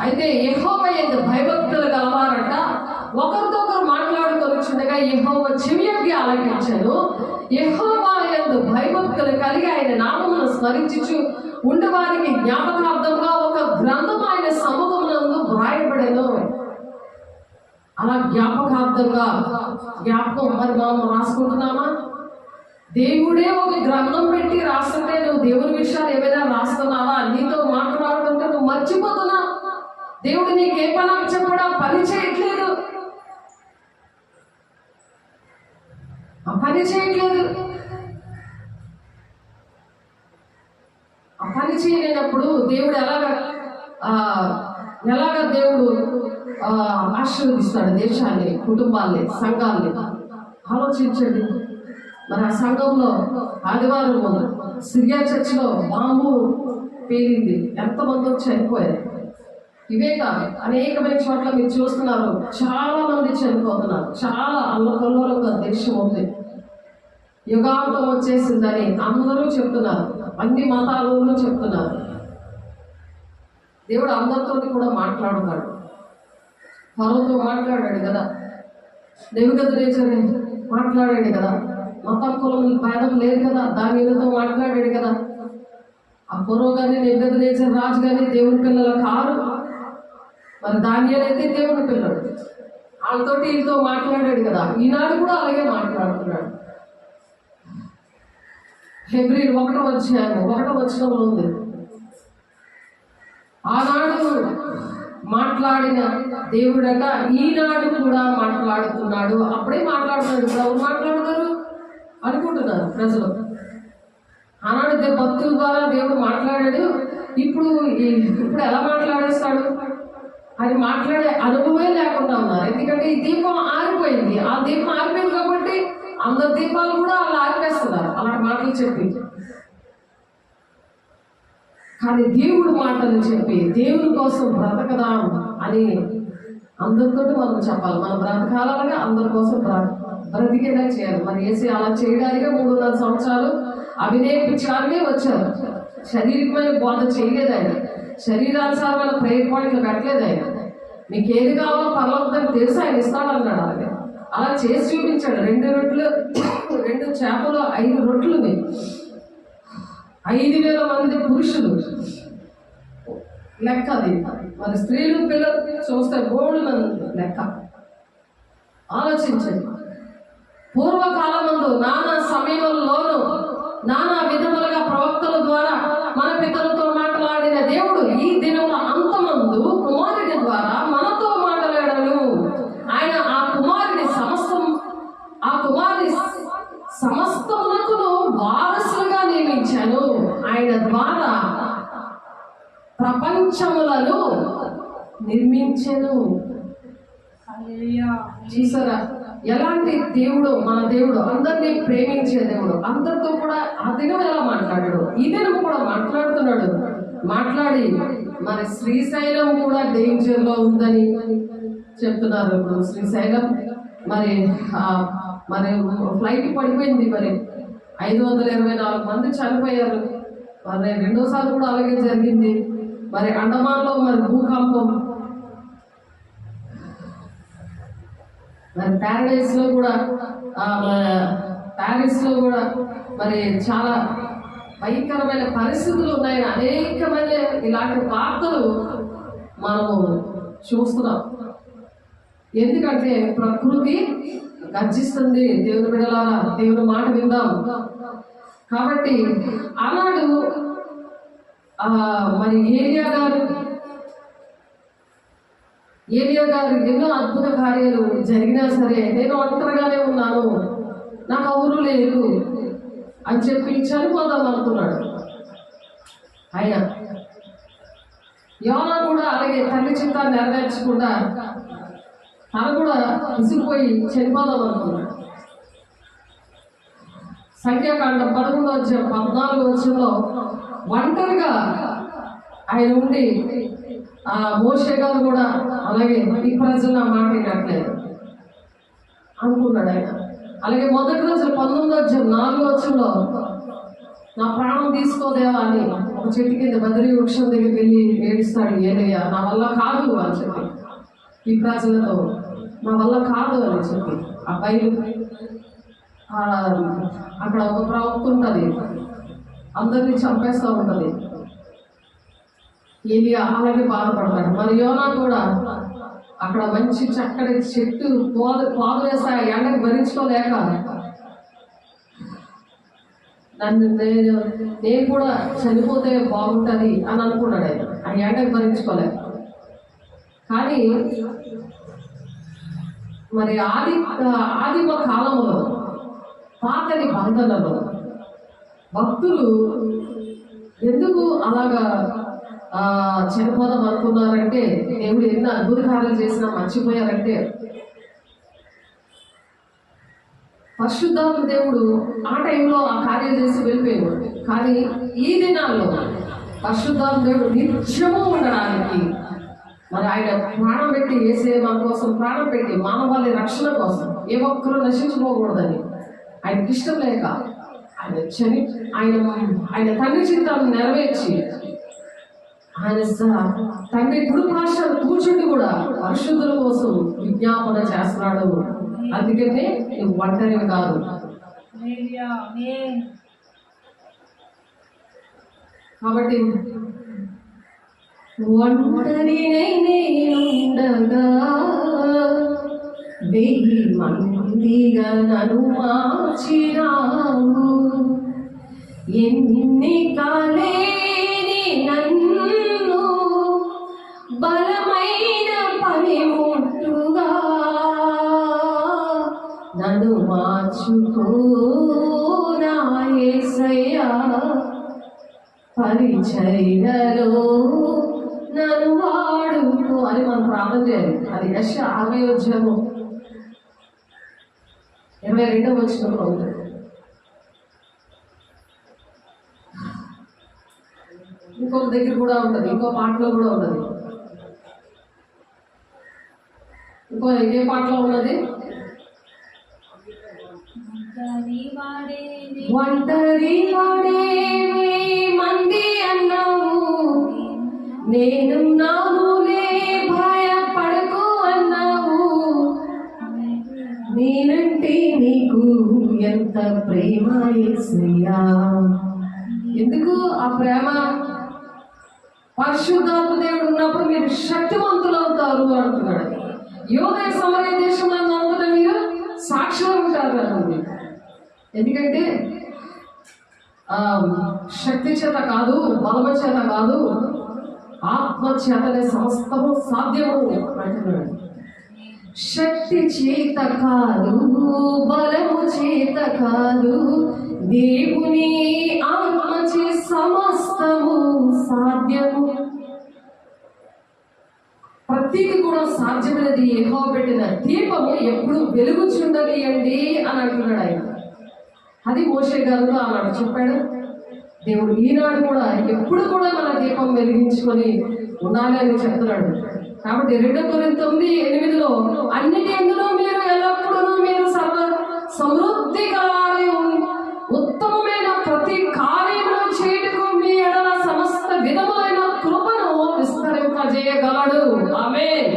అయితే యెహోవా యందు భయభక్తులు గలవారంట ఒకరితో ఒకరు మాట్లాడుకొని చుండగా యెహోవా చెవియొగ్గి ఆలకించెను. యెహోవా యందు భయభక్తులు కలిగి ఆయన నామమును స్మరించుచు ఉండవారికి జ్ఞాపకార్థంగా ఒక గ్రంథం ఆయన సముఖమునందు వ్రాయబడెను. అలా జ్ఞాపకార్థంగా జ్ఞాపకం మరి మనం రాసుకుంటున్నామా? దేవుడే ఒక గ్రంథం పెట్టి రాస్తుంటే నువ్వు దేవుని విషయాలు ఏమైనా రాస్తున్నావా? నీతో మాట్లాడుతుంటే నువ్వు మర్చిపోతున్నావు. దేవుడు నీకు ఏ పని చెప్పడా పని చేయట్లేదు. ఆ పని చేయలేనప్పుడు దేవుడు ఎలాగ దేవుడు ఆశీర్వదిస్తాడు దేశాన్ని, కుటుంబాల్ని, సంఘాల్ని. ఆలోచించండి. మరి ఆ సంఘంలో ఆదివారం సిరియా చర్చిలో బాంబు పేలింది. ఎంతమంది చనిపోయారు? ఇవే కాదు, అనేకమైన చోట్ల మీరు చూస్తున్నారు, చాలా మంది చనిపోతున్నారు. చాలా అల్లకల్లోలంగా దేశం ఉంది. యుగాంతం వచ్చేసిందని అందరూ చెప్తున్నారు. అన్ని మతాలలో చెప్తున్నారు. దేవుడు అందరితో కూడా మాట్లాడుతాడు. ఫరోతో మాట్లాడాడు కదా, నెబుకద్నెజరుతో మాట్లాడాడు కదా, మతం కులం భేదం లేదు కదా, దానితో మాట్లాడాడు కదా. ఆ ఫరో కానీ నెబుకద్నెజరు రాజు కానీ దేవుని పిల్లల కారు. మరి దానియేలు అయితే దేవుని పిల్లడు. వాళ్ళతోటి వీళ్ళతో మాట్లాడాడు కదా. ఈనాడు కూడా అలాగే మాట్లాడుతున్నాడు. హెబ్రీయులు 1వ అధ్యాయం 1వ వచనంలో ఉంది. ఆనాడు మాట్లాడిన దేవుడట ఈనాడు కూడా మాట్లాడుతున్నాడు. అప్పుడే మాట్లాడుతున్నాడు. ఇప్పుడు ఎవరు మాట్లాడతారు అనుకుంటున్నారు ప్రజలు. ఆనాడు భక్తుల ద్వారా దేవుడు మాట్లాడాడు. ఇప్పుడు ఎలా మాట్లాడేస్తాడు అని మాట్లాడే అనుభవమే లేకుండా ఉన్నారు. ఎందుకంటే ఈ దీపం ఆరిపోయింది. ఆ దీపం ఆరిపోయింది కాబట్టి అందరి దీపాలు కూడా అలా ఆరిపేస్తున్నారు అలాంటి మాటలు చెప్పి. కానీ దేవుడు మాటలు చెప్పి దేవుడి కోసం బ్రతకదాం అని అందరితో మనం చెప్పాలి. మనం బ్రతకాలగా అందరి కోసం బ్రతికేలా చేయాలి. మరి వేసి అలా చేయడానికి 3.5 సంవత్సరాలు అవినేపించడానికే వచ్చారు. శారీరకమైన బోధ చేయలేదు ఆయన. శరీరానుసారమైన ప్రేయర్ పాయింట్లు పెట్టలేదు ఆయన. మీకు ఏది కావాలో పర్లోకం తెలుసు, ఆయన ఇస్తాడన్నాడు. అలాగే అలా చేసి చూపించాడు. 2 రొట్టెలు 2 చేపలు 5 రొట్టెలు 5,000 మంది పురుషులు లెక్క అది. మరి స్త్రీలు పిల్లలు చూస్తే 3 మంది లెక్క. ఆలోచించండి. పూర్వకాలమందు నానా సమయంలోనూ నానా విధములుగా ప్రవక్తల ద్వారా మన పితరులతో మాట్లాడిన దేవుడు ఈ దినముల అంతమందు కుమారుని ద్వారా మనతో మాట్లాడాడు. ఆయన ఆ కుమారుని సమస్తమునకును వారసులుగా నియమించాను. ఆయన ద్వారా ప్రపంచములను నిర్మించెను. చూసారా ఎలాంటి దేవుడు మన దేవుడు? అందరినీ ప్రేమించే దేవుడు. అందరితో కూడా ఆ దినం ఎలా మాట్లాడాడు, ఈ దినం కూడా మాట్లాడుతున్నాడు. మాట్లాడి మరి శ్రీశైలం కూడా డేంజర్ లో ఉందని చెప్తున్నారు. ఇప్పుడు శ్రీశైలం మరి ఫ్లైట్ పడిపోయింది. మరి 524 మంది చనిపోయారు. మరి 2సారి కూడా అలాగే జరిగింది. మరి అండమాన్లో మరి భూకంపం, మరి ప్యారడైస్ లో కూడా ప్యారిస్ లో కూడా మరి చాలా భయంకరమైన పరిస్థితులు ఉన్నాయి. అనేకమైన ఇలాంటి వార్తలు మనము చూస్తున్నాం. ఎందుకంటే ప్రకృతి గర్జిస్తుంది. దేవుని బిడ్డలారా, దేవుని మాట విందాం. కాబట్టి ఆనాడు మరి ఏలియా గారు ఎన్నో అద్భుత కార్యాలు జరిగినా సరే నేను ఒంటరిగానే ఉన్నాను, నాకు ఎవరు లేరు అని చెప్పి చనిపోదాం అనుకున్నాడు ఆయన. యోనా కూడా అలాగే తల్లి చిత్తాన్ని నెరవేర్చకుండా తను కూడా విసిగిపోయి చనిపోదాం అనుకున్నాడు. సంఖ్యాకాండం 11:14 ఒంటరిగా ఆయన ఉండి మోషే గారు కూడా అలాగే ఈ ప్రజలు నా మాట వినట్లేదు అనుకున్నాడు ఆయన. అలాగే మొదటి రోజు 19:4 నా ప్రాణం తీసుకోదేవా అని ఒక చెట్టు కింద బద్రీ వృక్షం దగ్గరికి వెళ్ళి ఏడుస్తాడు ఏలయ్య, నా వల్ల కాదు అని చెప్పి, ఈ ప్రజలతో నా వల్ల కాదు అని చెప్పి. ఆ బయలు అక్కడ ఒక ప్రవక్త ఉంటుంది, అందరినీ చంపేస్తూ ఉంటుంది. ఏలియా అలాగే బాధపడతాడు. మరి యోనా కూడా అక్కడ మంచి చక్కటి చెట్టు పాదు వేస్తా ఎండకు భరించుకోలేక నేను కూడా చనిపోతే బాగుంటుంది అని అనుకున్నాడు ఆయన. ఆ ఎండకు భరించుకోలేక. కానీ మరి ఆదిమ కాలంలో పాత నిబంధనలో భక్తులు ఎందుకు అలాగా చనిపోదాం అనుకున్నారంటే, దేవుడు ఎన్నో అద్భుత కార్యాలు చేసినా మర్చిపోయారంటే, పరిశుద్ధాత్మ దేవుడు ఆ టైంలో ఆ కార్యాలు చేసి వెళ్ళిపోయాడు. కానీ ఈ దినాల్లో పరిశుద్ధాత్మ దేవుడు నిత్యము ఉండడానికి మరి ఆయన ప్రాణం పెట్టి వేసే మన కోసం ప్రాణం పెట్టి మానవాళి రక్షణ కోసం ఏ ఒక్కరూ నశించుకోకూడదని ఆయనకి ఇష్టం లేక ఆయన తండ్రి చిత్తాన్ని నెరవేర్చి ఆయన తండ్రి గుడి భాషను కూర్చుండి కూడా పరిశుద్ధుల కోసం విజ్ఞాపన చేస్తున్నాడు. అందుకనే నువ్వు ఒంటరి కాదు. కాబట్టి ఒంటరినైనేనుండగా 1000 మందిగా నన్ను మార్చినావు, ఎన్నికలేని నన్ను పరిచర్యలో నన్ను వాడుకో అని మనం ప్రార్థన చేయాలి. అది యెషయా 60:22 ఉంటుంది. ఇంకొక దగ్గర కూడా ఉంటుంది, ఇంకో పాటలో కూడా ఉన్నది. ఇంకో ఏ పాటలో ఉన్నది? ఒంటరి వాడే మంది అన్నావు, నేనున్నానులే భయపడకు అన్నావు, నేనంటే నీకు ఎంత ప్రేమ యేసయ్యా. ఎందుకు ఆ ప్రేమ? పరిశుద్ధాత్మ దేవుడు ఉన్నప్పుడు మీరు శక్తివంతులు అవుతారు అంటున్నాడు. యోధయ సమరయ దేశంలో అంతటా మీరు సాక్షులు ఉంటారు అన్నది. ఎందుకంటే శక్తి చేత కాదు, బలమ చేత కాదు, ఆత్మ చేతనే సమస్తము సాధ్యము అంటున్నాడు. శక్తి చేత కాదు, బలము చేత కాదు, దేవుని ఆత్మచే సమస్తము సాధ్యము. ప్రతిది కూడా సాధ్యమైనది. యెహోవా పెట్టిన దీపము ఎప్పుడు వెలుగుచుండది అండి అని అంటున్నాడు ఆయన. అది మోషే గారు అన్నాడు, చెప్పాడు. దేవుడు ఈనాడు కూడా ఎప్పుడు కూడా మన దీపం వెలిగించుకొని ఉండాలి అని చెప్తున్నాడు. కాబట్టి 2 కొరింథీ 9:8 అన్నిటి అందులో మీరు ఎల్లప్పుడూ మీరు సర్వ సమృద్ధి కలవారి ఉత్తమమైన ప్రతి కార్యము చేయుటకు మీ ఎడల సమస్త విధములైన కృపను విస్తరింపజేయగలడు. ఆమేన్.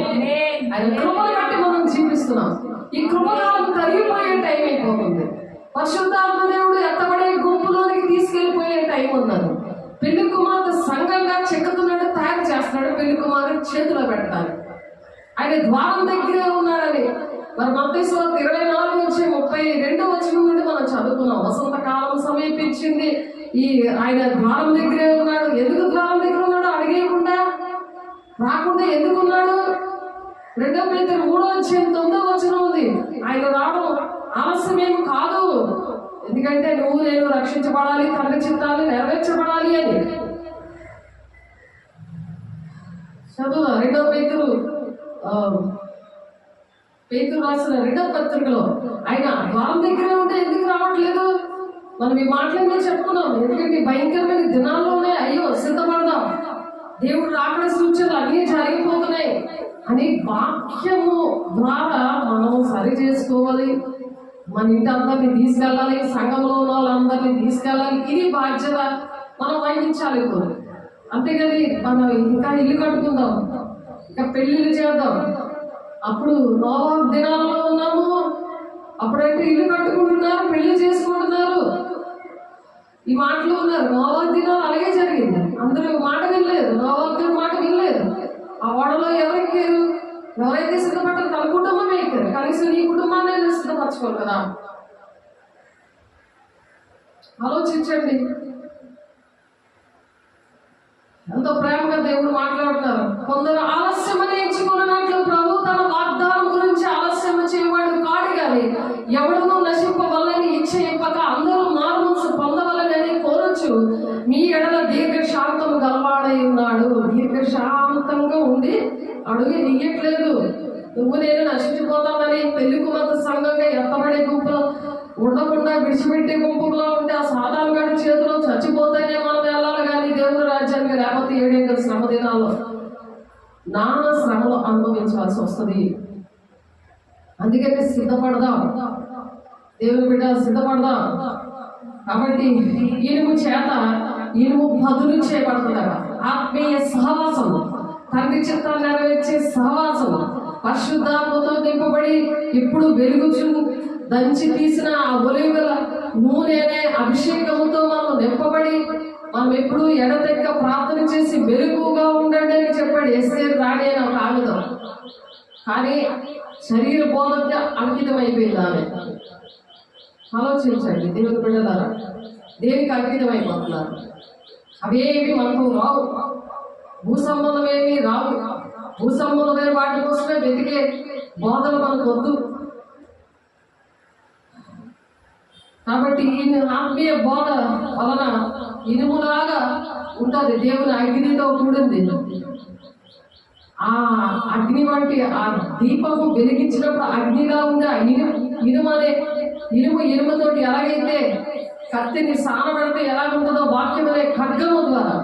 ఆయన కృపను బట్టి మనం జీవిస్తున్నాం. ఈ కృపకాలం కరిగిపోయే టైం అయిపోతుంది. పరిశుద్ధాత్మ దేవుడు ఎత్తబడే గుంపులోనికి తీసుకెళ్లిపోయే టైం ఉన్నది. పెళ్లి కుమార్తె సంఘంగా చెక్కుతున్నాడు, తయారు చేస్తున్నాడు. పెళ్లి కుమారుడు చేతిలో పెడతాడు. ఆయన ద్వారం దగ్గరే ఉన్నాడని మరి మత్తయి సువార్త 24:32 నుండి మనం చదువుకున్నాం. వసంతకాలం సమీపించింది, ఈ ఆయన ద్వారం దగ్గరే ఉన్నాడు. ఎందుకు ద్వారం దగ్గర ఉన్నాడు? అడిగేయకుండా రాకుండా ఎందుకున్నాడు? 2 పేతురు 3:9 ఉంది. ఆయన రావడం ఆలస్యమేం కాదు. ఎందుకంటే నువ్వు నేను రక్షించబడాలి, తండ్రి చిత్తాన్ని నెరవేర్చబడాలి అని. చదువు 2 పేతురు రాసిన 2వ పత్రికలో ఆయన ద్వారం దగ్గరే ఉంటే ఎందుకు రావట్లేదు? మనం ఈ మాటలన్నీ చెప్పుకున్నాం. ఎందుకంటే భయంకరమైన దినాల్లోనే అయ్యో సిద్ధపడదాం, దేవుడు రాకడ సూచనలు అన్నీ జరిగిపోతున్నాయి అని వాక్యము ద్వారా మనం సరి చేసుకోవాలి. మన ఇంటి అందరినీ తీసుకెళ్ళాలి, సంఘంలో ఉన్న వాళ్ళందరినీ తీసుకెళ్ళాలి. ఇది బాధ్యత మనం వహించాలి ఇప్పుడు. అంతేగాని మనం ఇంకా ఇల్లు కట్టుకుందాం, ఇంకా పెళ్లిళ్ళు చేద్దాం. అప్పుడు నోవహు దినాల్లో ఉన్నాము, అప్పుడైతే ఇల్లు కట్టుకుంటున్నారు, పెళ్లి చేసుకుంటున్నారు. ఈ మాటలు ఉన్నారు. నోవహు దినాలు అలాగే జరిగింది. అందరూ మాట వినలేదు, నోవహు మాట వినలేదు. ఆ ఓడలో ఎవరు ఎక్కారు? ఎవరైతే సిద్ధపడ్డారు తన కుటుంబమే ఎక్కారు. కనీసం నీ కుటుంబాన్ని సిద్ధపరచుకోరు కదా. ఆలోచించండి, ఎంతో ప్రేమగా దేవుడు మాట్లాడుతున్నారు. కొందరు ఆలస్యమని ఎంచుకున్నట్లు ప్రభు తన వాగ్దానం గురించి ఆలస్యం చేయవాడు కాడు గాని ఎవడనూ నశింపవల్లని ఇచ్చయింపక అందరూ మారుమనసు పొందవలనని కోరొచ్చు మీ ఎడల దీర్ఘశాంతము గలవాడై ఉన్నాడు. దీర్ఘశాంతంగా ఉండి అడుగు ఇయ్యట్లేదు. నువ్వు నేను నశించిపోతామని పెళ్లి కుమార్తె సంఘంగా ఎత్తబడే గుంపులో ఉండకుండా విడిచిపెట్టే గుంపులో ఉంటే ఆ సాధారణ గడి చేతిలో చచ్చిపోతేనే మనం వెళ్ళాలి కానీ దేవుని రాజ్యానికి లేకపోతే 7 శ్రమ దినాల్లో నానా శ్రమలు అనుభవించాల్సి వస్తుంది. అందుకని సిద్ధపడదాం, దేవుని బిడ్డ సిద్ధపడదాం. కాబట్టి ఇనుము చేత ఇనుము పదులు చేయబడుతున్నారు. ఆత్మీయ సహవాసం, తండ్రి చిత్తాన్ని నెరవేర్చే సహవాసం, పరిశుద్ధాత్మతో నింపబడి ఇప్పుడు వెలుగుచు దంచి తీసిన ఆ ఒలివల నూనె అనే అభిషేకముతో మనం నింపబడి మనం ఎప్పుడు ఎడతెక్క ప్రార్థన చేసి వెలుగుగా ఉండండి అని చెప్పాడు. ఎస్తేరు రాణి అని ఒక ఆమెతో. కానీ శరీర బోధక అంకితం అయిపోయింది ఆమె. ఆలోచించండి దేవుని బిడ్డలారా, దేనికి అంకితం అయిపోతున్నారు? అవేమి మనకు రావు, భూ సంబంధం ఏమి రావు. భూ సంబంధమైన వాటి కోసమే వెతికే బోధలు మనకు వద్దు. కాబట్టి ఈ ఆత్మీయ బోధ వలన ఇనుములాగా ఉంటుంది, దేవుని అగ్నితో కూడింది. ఆ అగ్ని వంటి ఆ దీపము వెలిగించినప్పుడు అగ్నిగా ఉంది. ఆ ఇనుముతోటి ఎలాగైతే కత్తిని సానబడితే ఎలా ఉంటుందో వాక్యం అనే ఖడ్గము ద్వారా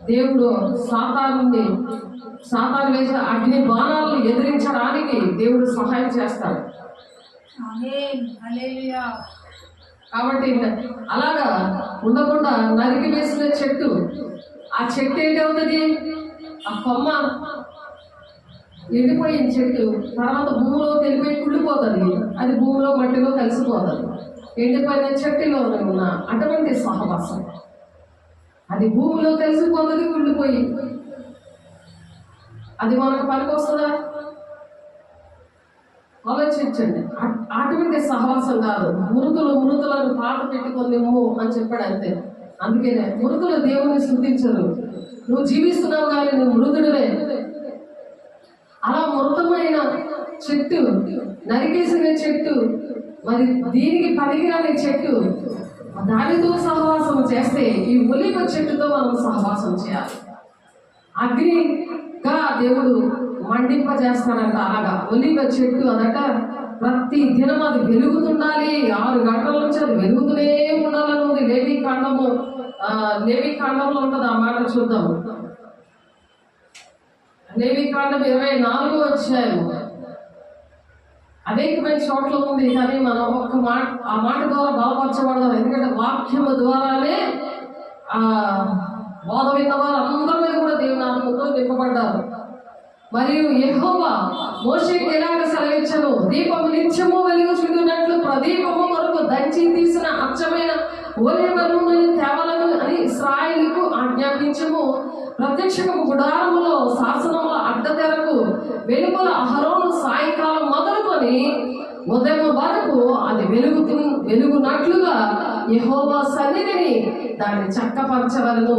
దేవుడు సాతాను వేసిన అగ్ని బాణాలను ఎదిరించడానికి దేవుడు సహాయం చేస్తాడు. కాబట్టి అలాగా ఉండకుండా నరికి వేసిన చెట్టు, ఆ చెట్టు ఏంటవుతుంది, ఆ కొమ్మ ఎండిపోయిన చెట్టు తర్వాత భూమిలో తెలిపోయి కుళ్ళిపోతుంది. అది భూమిలో మట్టిలో కలిసిపోతుంది. ఎండిపోయిన చెట్టులో ఉన్న అటువంటి సహవాసం అది భూమిలో కలిసిపోతుంది, కుళ్ళిపోయి. అది మనకు పనికొస్తుందా? ఆలోచించండి. అటువంటి సహవాసం కాదు. మృతులను పాట పెట్టుకొనిమ్ము అని చెప్పాడు అంతే. అందుకనే మృతులు దేవుని స్తుతించరు. నువ్వు జీవిస్తున్నావు కానీ నువ్వు మృతుడివే. అలా మృతమైన చెట్టు, నరికేసిన చెట్టు, మరి దీనికి పనికిరాని చెట్టు, దానితో సహవాసం చేస్తే ఈ ఒలివ చెట్టుతో మనం సహవాసం చేయాలి. అగ్నిగా దేవుడు మండింపజేస్తాడంట. అలాగా ఒలివ చెట్టు అదట ప్రతి దినం అది వెలుగుతుండాలి. 6 గంటల నుంచి అది వెలుగుతూనే ఉండాలని ఉంది. లేవి కాండంలో ఉంటుంది ఆ మాట. చూద్దాము. లేవి కాండం 24వ అధ్యాయం. అనేకమైన చోట్ల ఉంది కానీ మనం ఆ మాట ద్వారా బలపరచబడదాం. ఎందుకంటే వాక్యము ద్వారానే బోధ విన్న వారు అందరి మీద కూడా దేవుని ఆత్మతో నింపబడ్డారు. మరియు యెహోవా మోషేకి ఎలాగ సెలవిచ్చెను, దీపము నిత్యము వెలుగుచుండునట్లు ప్రదీపము వరకు దంచి తీసిన అచ్చమైన ఒలీవ నూనెను తేవలను అని ఇశ్రాయేలుకు ఆజ్ఞాపించము. ప్రత్యక్షపు గుడారములో శాసనముల అడ్డతెరకు వెలుపల అహరోను సాయంకాలం మొదలుకొని ఉదయం వరకు అది వెలుగునట్లుగా యెహోవా సన్నిధిని దాన్ని చక్కపరచవలను.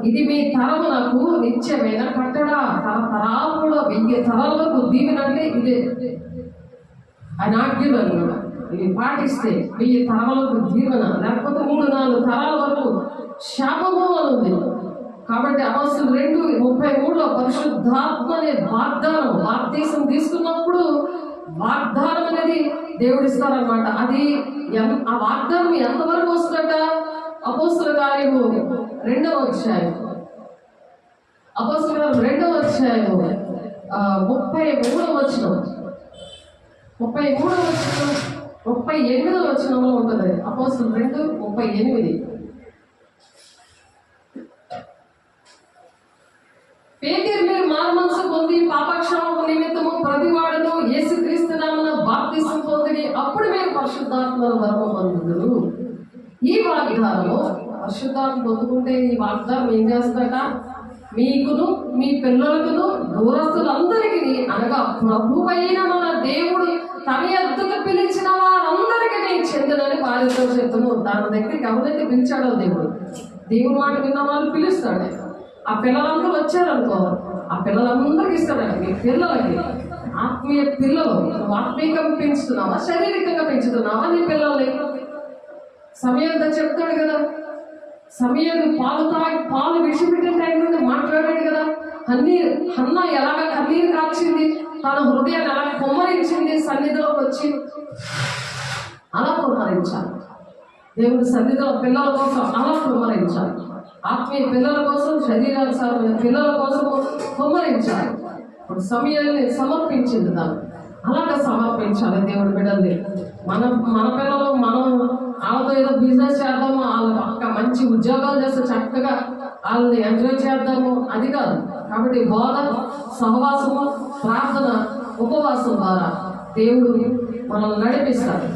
ఇది మీ తరమునకు నిత్యమైన కట్టడ. తరతరాలు కూడా 1000 తరాలకు దీవెనంటే ఇదే. ఆయన ఆజ్ఞలను ఇవి పాటిస్తే 1000 తరాలకు దీవెన, లేకపోతే 3-4 తరాల వరకు శాపము అని ఉంది. కాబట్టి అపొస్తలులు 2:33లో పరిశుద్ధాత్మ అనే బాప్తీసం తీసుకున్నప్పుడు వాగ్దానం అనేది దేవుడు ఇస్తారనమాట. అది ఆ వాగ్దానం ఎంతవరకు వస్తుందట? అపొస్తలుల కార్యము 2వ అధ్యాయం. అపొస్తలుల కార్యము 2వ అధ్యాయము 33వ వచనం, 33వ వచనం, 38వ వచనంలో ఉంటుంది. అపొస్తలులు 2:38. పేతురు మీరు మారుమనసు పొంది పాపక్షమాపణ నిమిత్తము ప్రతివాడును యేసుక్రీస్తు నామమున బాప్తిసం పొందిడి, అప్పుడు మీరు పరిశుద్ధాత్మను వరము పొందుదురు. ఈ వాగ్దానము పరిశుద్ధాత్మ పొందుకుంటే ఈ వాగ్దానం ఏం చేస్తాట? మీకును మీ పిల్లలకును దూరస్తులందరికీ, అనగా ప్రభువైన మన దేవుడు తన యొద్దకు పిలిచిన వారందరికీ చెందునని వారితో చెప్తాను. దాని దగ్గరికి ఎవరైతే పిలిచాడో దేవుడు మాట విన్న వాళ్ళు పిలుస్తాడు. ఆ పిల్లలందరూ వచ్చారనుకో, ఆ పిల్లలందరికీ ఇస్తాడండి. మీ పిల్లలకి, ఆత్మీయ పిల్లలు, ఆత్మీయంగా పెంచుతున్నావా, శారీరకంగా పెంచుతున్నావా నీ పిల్లల్ని? సమయంతో చెప్తాడు కదా, సమయం పాలు విడిచిపెట్టిన టైం నుండి మాట్లాడాడు కదా. హన్న ఎలాగ కన్నీరు కాల్చింది, తన హృదయాన్ని ఎలా కుమ్మరించింది సన్నిధిలోకి వచ్చి, అలా కుమ్మరించాలి. దేవుడి సన్నిధిలో పిల్లల కోసం అలా కుమ్మరించాలి. ఆత్మీయ పిల్లల కోసం, శరీరానుసారమైన పిల్లల కోసం కుమ్మరించాలి. ఇప్పుడు సమయాన్ని సమర్పించింది దాన్ని అలాగా సమర్పించాలి దేవుడి బిడ్డల్ని. మన పిల్లలు మనం వాళ్ళతో ఏదో బిజినెస్ చేద్దాము, వాళ్ళ పక్క మంచి ఉద్యోగాలు చేస్తే చక్కగా వాళ్ళని ఎంజాయ్ చేద్దాము, అది కాదు. కాబట్టి బోధ, సహవాసము, ప్రార్థన, ఉపవాసం ద్వారా దేవుడు మనల్ని నడిపిస్తాడు,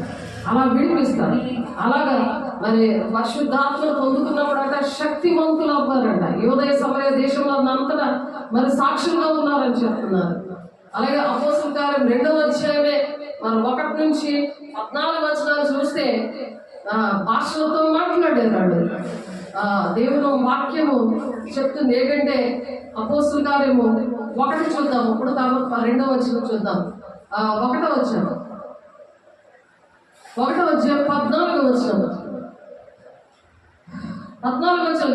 అలా విడిపిస్తాడు. అలాగా మరి పరిశుద్ధాత్మను పొందుకున్నప్పుడంట శక్తివంతులు అవ్వారంట. యోదయ సమయ దేశంలో అంతటా మరి సాక్షులుగా ఉన్నారని చెప్తున్నారు. అలాగే అపోస్తలుల కార్యం 2వ అధ్యాయమే మరి 1 నుంచి 14 వచనాలు చూస్తే భాషలతో మాట్లాడేవాడు. దేవుని వాక్యము చెప్తుంది ఏంటంటే, అపోస్తలుల కార్యము 1 చూద్దాం. ఇప్పుడు తర్వాత 2వ వచనం చూద్దాం. 1వ అధ్యాయం 14వ వచనం. 14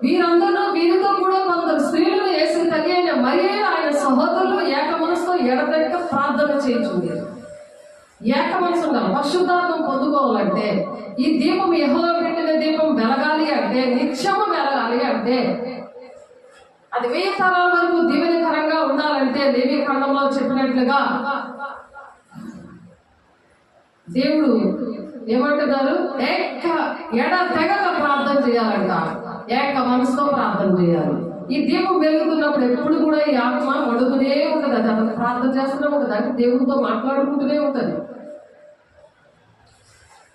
వీరందరూ వీరితో కూడా కొందరు స్త్రీలను యేసు తల్లి అయిన మరియ ఆయన సహోదరులు ఏక మనసుతో ఎడతెగక ప్రార్థన చేయించుంది. ఏక మనసు ఉండాలి. పరిశుద్ధాత్మ పొందుకోవాలంటే ఈ దీపం యెహోవా పెట్టిన దీపం వెలగాలి అంటే, నిత్యము వెలగాలి అంటే, అది 1000 తరాల వరకు దీవెనకరంగా ఉండాలంటే లేవి ఖండంలో చెప్పినట్లుగా దేవుడు ఏమంటున్నారు? ఎడతెగక ప్రార్థన చేయాలంట. ఏక మనసుతో ప్రార్థన చేయాలి. ఈ దీపం వెలుగుతున్నప్పుడు ఎప్పుడు కూడా ఈ ఆత్మ మడుగుతూనే ఉంటుంది. అది అతను ప్రార్థన చేస్తూనే ఉంటుంది, అంటే దేవుడితో మాట్లాడుకుంటూనే ఉంటుంది.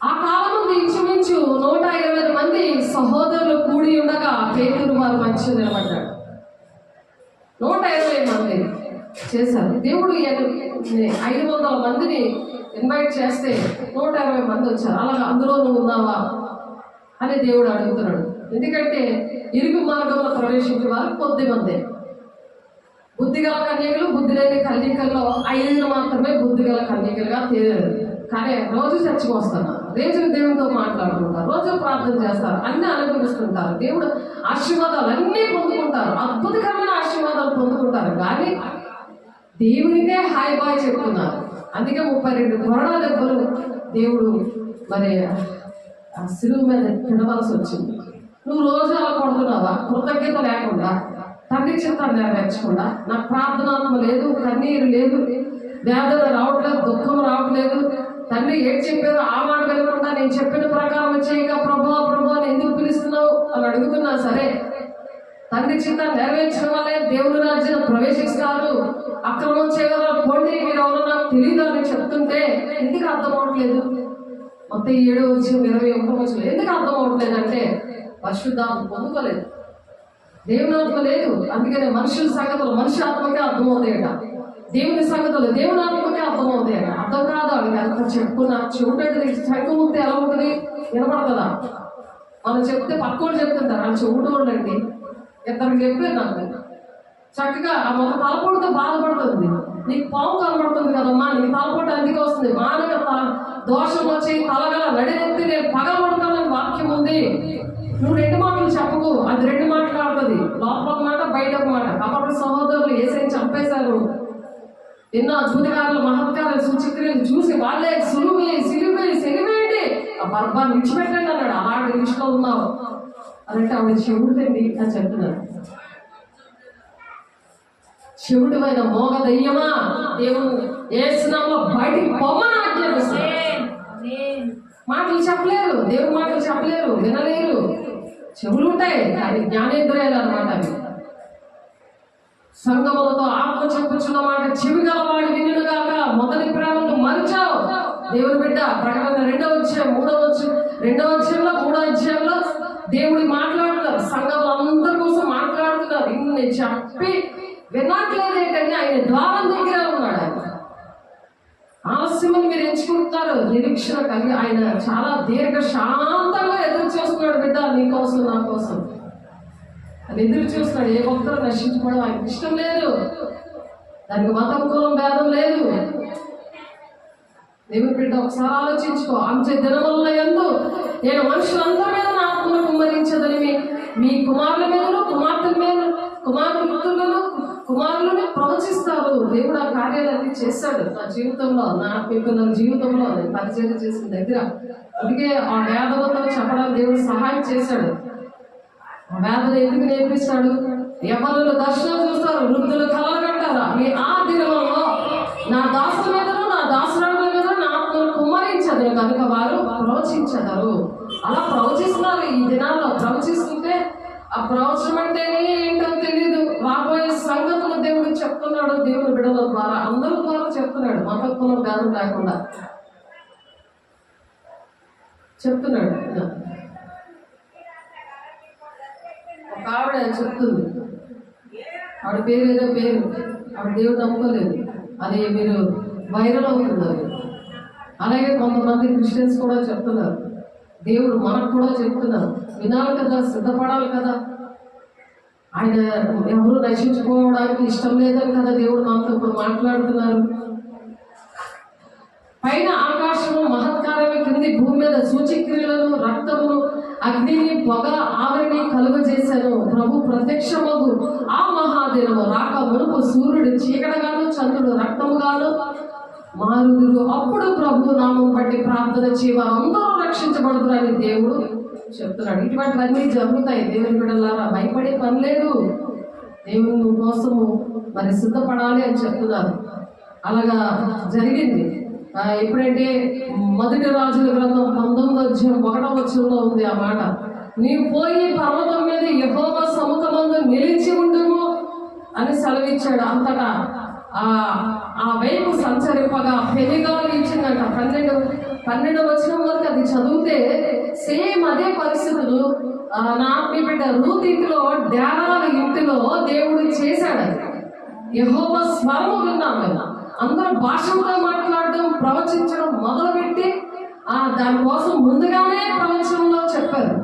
ఆ కాలం ఇంచుమించు 120 మంది సహోదరులు కూడి ఉండగా పేతురు వారు మంచిగా నిలబడ్డాడు. 120 మంది చేశారు. దేవుడు 500 మందిని ఇన్వైట్ చేస్తే 120 మంది వచ్చారు. అలాగా అందులో నువ్వు ఉన్నావా అని దేవుడు అడుగుతున్నాడు. ఎందుకంటే ఇరుగు మార్గంలో ప్రవేశించే వారు కొద్ది మందే. బుద్ధిగల కన్యకలు, బుద్ధి లేని కన్యకల్లో 5 మాత్రమే బుద్ధిగల కన్యకలుగా తేలారు. కానీ రోజు చర్చకు వస్తున్నారు, రోజు దేవుడితో మాట్లాడుకుంటారు, రోజు ప్రార్థన చేస్తారు, అన్ని అనుభవిస్తుంటారు. దేవుడు ఆశీర్వాదాలు అన్నీ పొందుకుంటారు, అద్భుతకరమైన ఆశీర్వాదాలు పొందుకుంటారు. కానీ దేవునికే హాయ్ బాయ్ చెప్తున్నారు. అందుకే 32 కొరడా దెబ్బలు దేవుడు మరి శిలువ మీద తినవలసి వచ్చింది. నువ్వు రోజు అలా కొడుతున్నావా? కృతజ్ఞత లేకుండా, తండ్రి చిత్తాన్ని నెరవేర్చకుండా, నాకు ప్రార్థనాత్మ లేదు, కన్నీరు లేదు, వేదన రావట్లేదు, దుఃఖం రావట్లేదు, తండ్రి ఏది చెప్పారో ఆ మాట వినకుండా నేను చెప్పిన ప్రకారం చేయగా ప్రభా ప్రభా అని ఎందుకు పిలుస్తున్నావు అని అడుగుతున్నా సరే, తండ్రి చిత్తాన్ని నెరవేర్చడం వల్లే దేవుని రాజ్యాన్ని ప్రవేశిస్తారు. అక్రమం చేయగల పోండి మీరు ఎవరో నాకు తెలియదు అని చెప్తుంటే ఎందుకు అర్థం అవట్లేదు? మొత్తం 7-21 ఎందుకు అర్థం అవట్లేదు అంటే పరిశుద్ధాత్మ పొందుకోలేదు, దేవుని ఆత్మ లేదు. అందుకనే మనుషుల సంగతులు మనిషి ఆత్మకే అర్థమవుతాయట, దేవుని సంగతులు దేవుని ఆత్మకే అర్థమవుతాయట. అర్థం కాదు అని అంత చెప్పుకున్న చెవుటంటే చంకముక్తి ఎలా ఉంటుంది? వినపడుతుందా? మనం చెప్తే పక్కోళ్ళు చెప్తుంటారు అని చెవుటోళ్ళండి. ఇద్దరికి చెప్పారు నాకు చక్కగా ఆ మొక్క తలపోటుతో బాధపడుతుంది. నీకు పాము కనబడుతుంది కదమ్మా, నీకు తలపోటు అందుకే వస్తుంది, మానవ దోషం వచ్చి తలగల నడినెత్తి నేను పగలబడతానని వాక్యం ఉంది. నువ్వు 2 మాటలు చెప్పకు, అది 2 మాట్లాడుతుంది, లోపల ఒక మాట బయట ఒక మాట. కాబట్టి సహోదరులు యేసుని చంపేశారు, ఎన్నో అద్భుతకారులు మహత్కారులు సూచక్రియలు చూసి వాళ్ళే సిలువేయండి ఆ బర్బాన్ని విడిచిపెట్టండి అన్నాడు. అలాంటి లిస్టులో ఉన్నావు అనంటే ఆవిడ చెవుడుతండి అని చెప్తున్నారు. చెవుడు మీద మోగ దయ్యమా, దేవుడు ఏసునామములో బయటికి పొమ్మని ఆజ్ఞాపిస్తారు. మాటలు చెప్పలేరు, దేవుడి మాటలు చెప్పలేరు, వినలేరు. చెవులు ఉంటాయి కానీ జ్ఞానేంద్రియాలు అన్నమాట అవి. సంగములతో ఆత్మ చెప్పుచున్న మాట చెవి గలవాడు వినుగాక. మొదటి ప్రేమను మరిచావు దేవుని బిడ్డ. ప్రకటన 2వ అధ్యాయం 3వ అధ్యాయంలో దేవుడు మాట్లాడుతున్నారు, సంఘంలో అందరి కోసం మాట్లాడుతున్నారు. ఇన్ని చెప్పి వినట్లేదేంటని ఆయన ద్వారం దగ్గర ఉన్నాడు. ఆయన ఆలస్యమని మీరు ఎంచుకుంటున్నారు, నిరీక్షణ కలిగి ఆయన చాలా దీర్ఘ శాంతంగా ఎదురు చూస్తున్నాడు. బిడ్డ నీకోసం నా కోసం అని ఎదురు చూస్తున్నాడు. ఏ భక్తులు నశించుకోవడం ఆయనకి ఇష్టం లేదు. దానికి మతం కులం భేదం లేదు. దేవుని బిడ్డ ఒకసారి ఆలోచించుకో. అంచె దినముల యందు నేను మనుషులందరి మీద నా ఆత్మను కుమ్మరించదని మీ కుమారుల మీదను కుమార్తెల మీద కుమారులను ప్రవచిస్తారు. దేవుడు ఆ కార్యాలన్నీ చేశాడు నా జీవితంలో, నా పిల్లల జీవితంలో పరిచయం చేసిన దగ్గర. అందుకే ఆ వేదవతో చెప్పడానికి దేవుడు సహాయం చేశాడు. ఆ వేదన ఎందుకు నేర్పిస్తాడు? యవ్వనులు దర్శనం చూస్తారు, వృద్ధులు కలలు కంటారా. మీ ఆ దినంలో నా దాసుల మీదను నా దాసురాల మీద నా ఆత్మను కుమ్మరించదు కనుక వారు ప్రవచించగలరు. అలా ప్రవచిస్తున్నారు. ఈ దినాల్లో ప్రవచిస్తుంటే ఆ ప్రవచనం అంటేనే ఏంటో తెలియదు. రాబోయే సంగతులు దేవుడు చెప్తున్నాడు. దేవుని బిడ్డల ద్వారా అందరి ద్వారా చెప్తున్నాడు. మత కులం భేదం లేకుండా చెప్తున్నాడు. ఒక ఆవిడ చెప్తుంది, ఆవిడ పేరు ఏదో పేరు, ఆవిడ దేవుడు నమ్ముకోలేదు, అది మీరు వైరల్ అవుతున్నారు. అలాగే కొంతమంది క్రిస్టియన్స్ కూడా చెప్తున్నారు, దేవుడు మనకు కూడా చెప్తున్నారు. వినాలి కదా, సిద్ధపడాలి కదా. ఆయన ఎవరు నశించుకోవడానికి ఇష్టం లేదని కదా దేవుడు మనతో ఇప్పుడు మాట్లాడుతున్నారు. పైన ఆకాశము మహత్కారమే, కింది భూమి మీద సూచక్రియలను రక్తమును అగ్నిని పొగ ఆవిరిని కలుగజేశాను. ప్రభు ప్రత్యక్షమగు ఆ మహాదినము రాక మునుపు సూర్యుడు చీకటగాను చంద్రుడు రక్తముగాను మారుదురు. అప్పుడు ప్రభు నామం బట్టి ప్రార్థన చేయవారు అందరూ రక్షించబడుతారని దేవుడు చెప్తున్నాడు. ఇటువంటివన్నీ జరుగుతాయి. దేవుని బిడ్డలారా, భయపడే పని లేదు. దేవుని కోసము మరి సిద్ధపడాలి అని చెప్తున్నారు. అలాగా జరిగింది. ఎప్పుడంటే మొదటి రాజుల గ్రంథం 19:1 ఉంది ఆ మాట. నీవు పోయి పర్వతం మీద యెహోవా సముఖమందు నిలిచి ఉండుము అని సెలవిచ్చాడు. అంతటా ఆ వైపు సంచరింపగా పెనుగాలు ఇచ్చిందంట. 12 వచనం వరకు అది చదివితే సేమ్ అదే పరిస్థితులు నా ఆత్మీయ బిడ్డ రూత్ ఇంటిలో, ధ్యానాల ఇంటిలో దేవుడు చేశాడు. యెహోవా స్వరము విన్నాం కదా. అందరూ భాషలతో మాట్లాడడం, ప్రవచించడం మొదలుపెట్టి దానికోసం ముందుగానే ప్రవచనంలో చెప్పారు.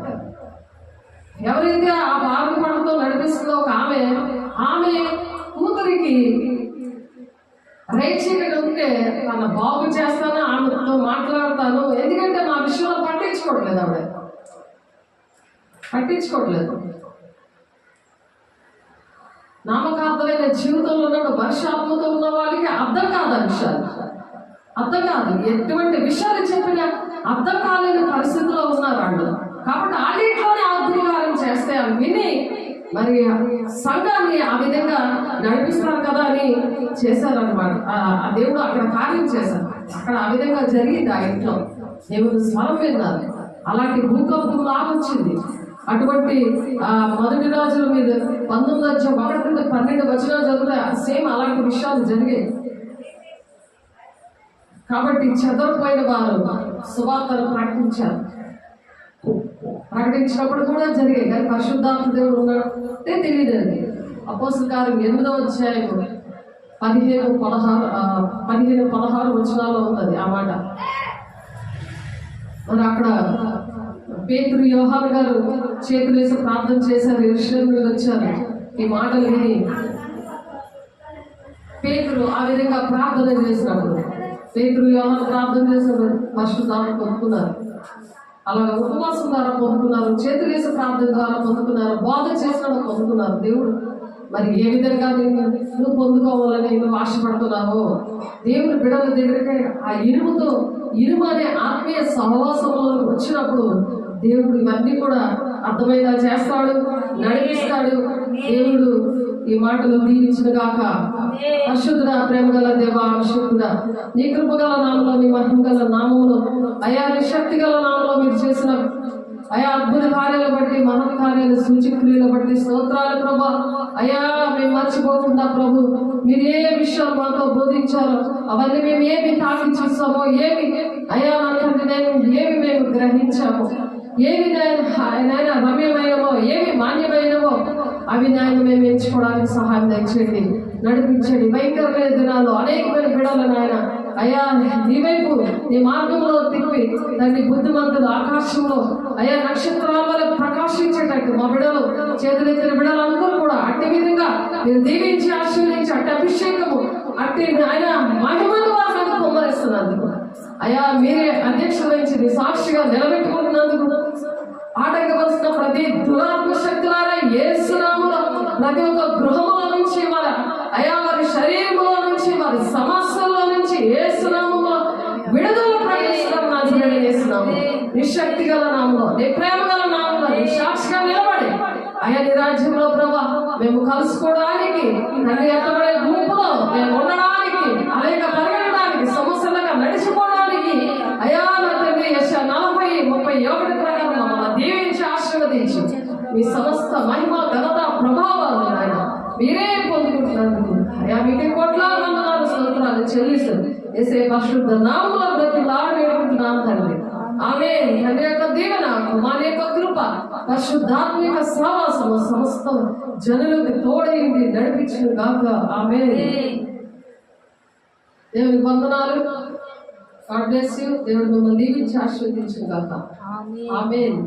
ఎవరైతే ఆ బాధపడుతూ నడిపిస్తుందో ఒక ఆమె కూతురికి రేచీకటి ఉంటే తన బాగు చేస్తాను, ఆమెతో మాట్లాడతాను. ఎందుకంటే మా విషయంలో పట్టించుకోవట్లేదు. పట్టించుకోవట్లేదు. నామకార్థమైన జీవితంలో ఉన్న వర్షాత్మతో ఉన్న వాళ్ళకి అర్థం కాదు. ఆ విషయాలు అర్థం కాదు. ఎటువంటి విషయాలు చెప్పినా అర్థం కాలేని పరిస్థితిలో ఉన్నారు వాళ్ళు. కాబట్టి ఆడిట్లోనే అద్భుతాలను చేస్తే అవి విని మరి సంఘాన్ని ఆ విధంగా నడిపిస్తారు కదా అని చేశారనమాట. ఆ దేవుడు అక్కడ కార్యం చేశారు. అక్కడ ఆ విధంగా జరిగింది. ఆ ఇంట్లో దేవుడు స్వరం విన్నారు. అలాంటి భూకంపం లాగొచ్చింది. అటువంటి మొదటి రాజుల మీద 19:1-12 వచనాలు చదివితే సేమ్ అలాంటి విషయాలు జరిగాయి. కాబట్టి చెదరిపోయిన వారు సువార్తను ప్రకటించినప్పుడు కూడా జరిగాయి. కానీ పరిశుద్ధాత్మ దేవుడు ఉన్నాడంటే తెలియదండి. అపోస్తల కార్యం 8వ అధ్యాయం 15-16 వచనాల్లో ఉన్నది ఆ మాట. మరి అక్కడ పేతురు, యోహాను గారు చేతులేసి ప్రార్థన చేశారు. యెరూషలేము నుండి వచ్చారు. ఈ మాటలు విని పేతురు ఆ విధంగా ప్రార్థన చేసినప్పుడు, పేతురు, యోహాను ప్రార్థన చేసినప్పుడు పరిశుద్ధాత్మ పొందుకున్నారు. అలాగే ఉపవాసం ద్వారా పొందుకున్నారు, చేతులేసి ప్రార్థన ద్వారా పొందుకున్నారు, బోధ చేసినప్పుడు పొందుకున్నారు. దేవుడు మరి ఏ విధంగా నువ్వు పొందుకోవాలని నువ్వు ఆశపడుతున్నావో దేవుని బిడ్డల దగ్గరికి ఆ ఇనుము అనే ఆత్మీయ సహవాసంలో వచ్చినప్పుడు దేవుడు ఇవన్నీ కూడా అర్థమైనా చేస్తాడు, నడిపిస్తాడు. దేవుడు ఈ మాటలు దీవించిన గాక. పరిశుద్ధుడా, ప్రేమగల దేవా, పరిశుద్ధుడా, నీ కృపగల నామంలో, నీ మహిమగల నామంలో, అయా నీ శక్తి గల నామంలో మీరు చేసిన అయా అద్భుత కార్యాలు బట్టి, మహత్ కార్యాలు, సూచక్రియలు బట్టి స్తోత్రాలు ప్రభా. అయా మేము మర్చిపోకుండా ప్రభు మీరు ఏ విషయాలు మాతో బోధించారో అవన్నీ మేము ఏమి తాకి చూస్తామో, ఏమి అయా నా తండ్రి ఏమి మేము గ్రహించామో, ఏమి నాయన రమ్యమైనవో, ఏమి మాన్యమైనవో అవి నాయన మేము ఎంచుకోవడానికి సహాయం దయచేయండి, నడిపించండి. భయంకరమైన దినాలు అనేకమైన బిడలు నాయన అయా నీ వైపు నీ మార్గంలో తిప్పి దాన్ని బుద్ధిమంతులు ఆకాశంలో అయా నక్షత్రాల వల్ల ప్రకాశించేటట్టు మా బిడలు, చేతులెత్తిన బిడలందరూ కూడా అట్టి విధంగా మీరు దీవించి ఆశీర్వదించి అట్టి అభిషేకము అట్టి ఆయన మహిమను వారిని పొమ్మరిస్తున్నందుకు అయా మీరే అధ్యక్షులు వహించి సాక్షిగా నిలబెట్టుకుంటున్నందుకు ఆటంకవలసిన ప్రతి దురాత్మ శక్తులారా యేసు నామములో ప్రతి ఒక్క గృహంలో నుంచి అయా వారి శరీరంలో నుంచి వారి సమస్యల్లో నుంచి యేసు నామములో విడుదల ప్రకటిస్తున్నాం. నా జీవనం చేస్తున్నాము నీ శక్తి గల నామంలో, నీ ప్రేమ గల నామంలో నీ సాక్షిగా నిలబడి అయా నీ రాజ్యంలో ప్రభా మేము కలుసుకోవడానికి నన్ను ఎత్తబడే గుంపులో మేము ఉండడానికి, అనేక పరిగెట్టడానికి, సమస్యలుగా నడిచిపోవడానికి అయా నా తండ్రి 40:31 ప్రకారం మమ్మల్ని దీవించి ఆశీర్వదించి మీ సమస్త మహిమ, ఘనత, ప్రభావాలు ఆయన మీరే పొందుకుంటున్నందుకు అయా మీకు కోట్లాది వందనాలు స్తోత్రాలు చెల్లిస్తారు. యేసే పరిశుద్ధ నామములో బ్రతిమలాడి వేడుకుంటున్నాను తండ్రి. ఆమేన్. తండ్రి యొక్క దీవెన, కుమారుని యొక్క కృప, పరిశుద్ధాత్మిక సహవాసము సమస్త జనులకు తోడైంది నడిపించును గాక. ఆమేన్. దేవుని వందనాలు. God bless you. దేవుడు మిమ్మల్ని దీవించి ఆశీర్వదించును గాక. ఆమేన్.